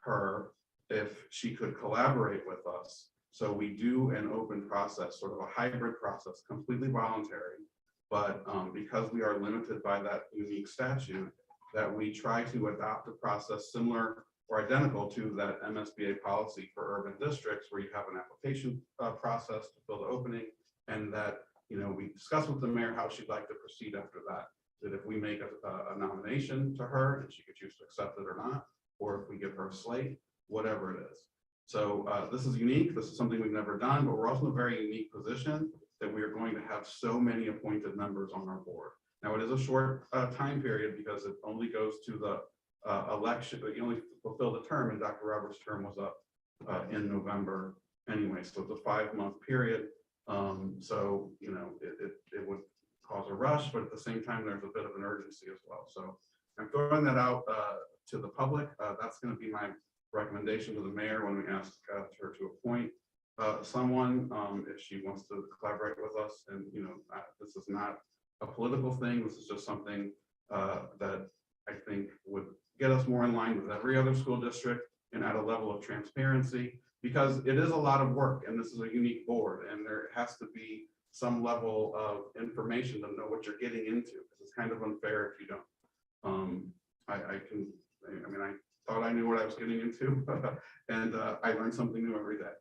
her if she could collaborate with us. So we do an open process, sort of a hybrid process, completely voluntary, but because we are limited by that unique statute, that we try to adopt a process similar or identical to that MSBA policy for urban districts, where you have an application process to fill the opening, and that we discuss with the mayor how she'd like to proceed after that. That if we make a nomination to her, and she could choose to accept it or not, or if we give her a slate, whatever it is. So this is unique. This is something we've never done, but we're also in a very unique position that we are going to have so many appointed members on our board. Now, it is a short time period because it only goes to the election, but you only fulfill the term, and Dr. Roberts' term was up in November anyway. So it's a 5-month period. So, it would cause a rush, but at the same time, there's a bit of an urgency as well. So I'm throwing that out to the public. That's going to be my recommendation to the mayor when we ask her to appoint someone, if she wants to collaborate with us. And, this is not a political thing. This is just something that I think would get us more in line with every other school district and at a level of transparency, because it is a lot of work, and this is a unique board, and there has to be some level of information to know what you're getting into, because it's kind of unfair if you don't. I thought I knew what I was getting into, and I learned something new every day.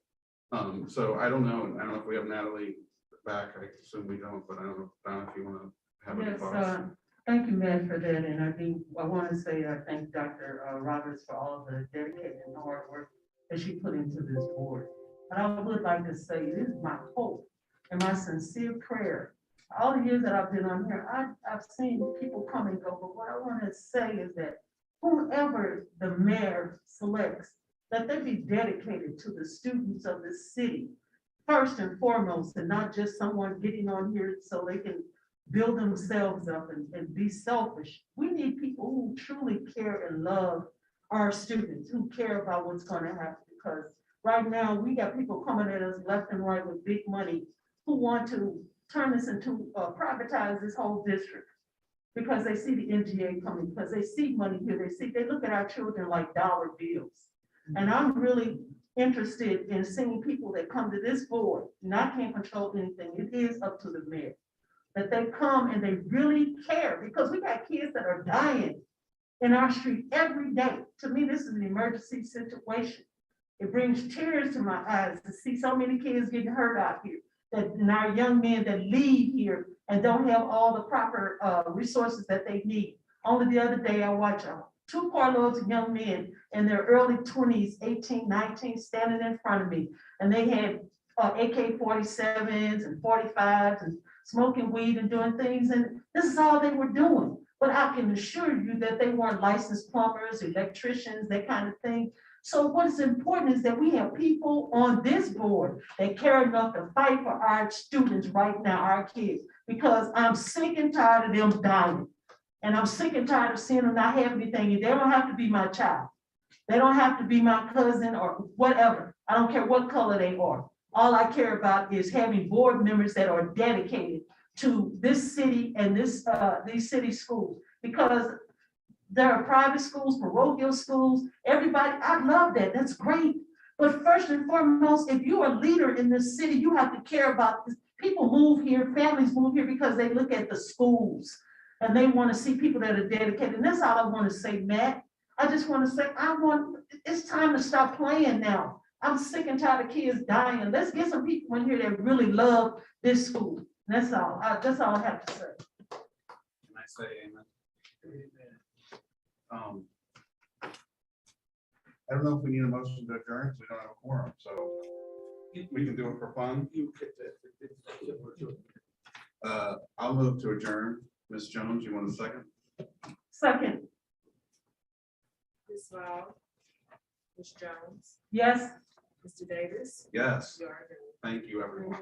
So I don't know if we have Natalie back. I assume we don't, but I don't know, Donna, if you want to have any thoughts. Thank you, Matt, for that. And I want to say I thank Dr. Roberts for all the dedicated and hard work that she put into this board. But I would like to say, it is my hope and my sincere prayer. All the years that I've been on here, I've seen people come and go, but what I want to say is that whoever the mayor selects, that they be dedicated to the students of the city, first and foremost, and not just someone getting on here so they can build themselves up and be selfish. We need people who truly care and love our students, who care about what's going to happen, because right now we got people coming at us left and right with big money who want to turn this into privatize this whole district, because they see the NGA coming, because they see money here. They look at our children like dollar bills. And I'm really interested in seeing people that come to this board, and I can't control anything. It is up to the mayor, that they come and they really care, because we got kids that are dying in our street every day. To me, this is an emergency situation. It brings tears to my eyes to see so many kids getting hurt out here, and our young men that leave here and don't have all the proper resources that they need. Only the other day, I watched 2 carloads of young men in their early 20s, 18, 19, standing in front of me. And they had AK-47s and 45s and smoking weed and doing things. And this is all they were doing. But I can assure you that they weren't licensed plumbers, electricians, that kind of thing. So what is important is that we have people on this board that care enough to fight for our students right now, our kids, because I'm sick and tired of them dying. And I'm sick and tired of seeing them not have anything. And they don't have to be my child. They don't have to be my cousin or whatever. I don't care what color they are. All I care about is having board members that are dedicated to this city and these city schools, because there are private schools, parochial schools, everybody. I love that. That's great. But first and foremost, if you're a leader in this city, you have to care about this. People move here, families move here because they look at the schools. and they want to see people that are dedicated. And that's all I want to say, Matt. I just want to say, it's time to stop playing now. I'm sick and tired of kids dying. Let's get some people in here that really love this school. That's all. That's all I have to say. Can I say amen? I don't know if we need a motion to adjourn, because we don't have a quorum, so we can do it for fun. I'll move to adjourn. Ms. Jones, you want a second? Second, Ms. Lau, Ms. Jones, yes. Mr. Davis. Yes, You are adjourned. thank you, everyone.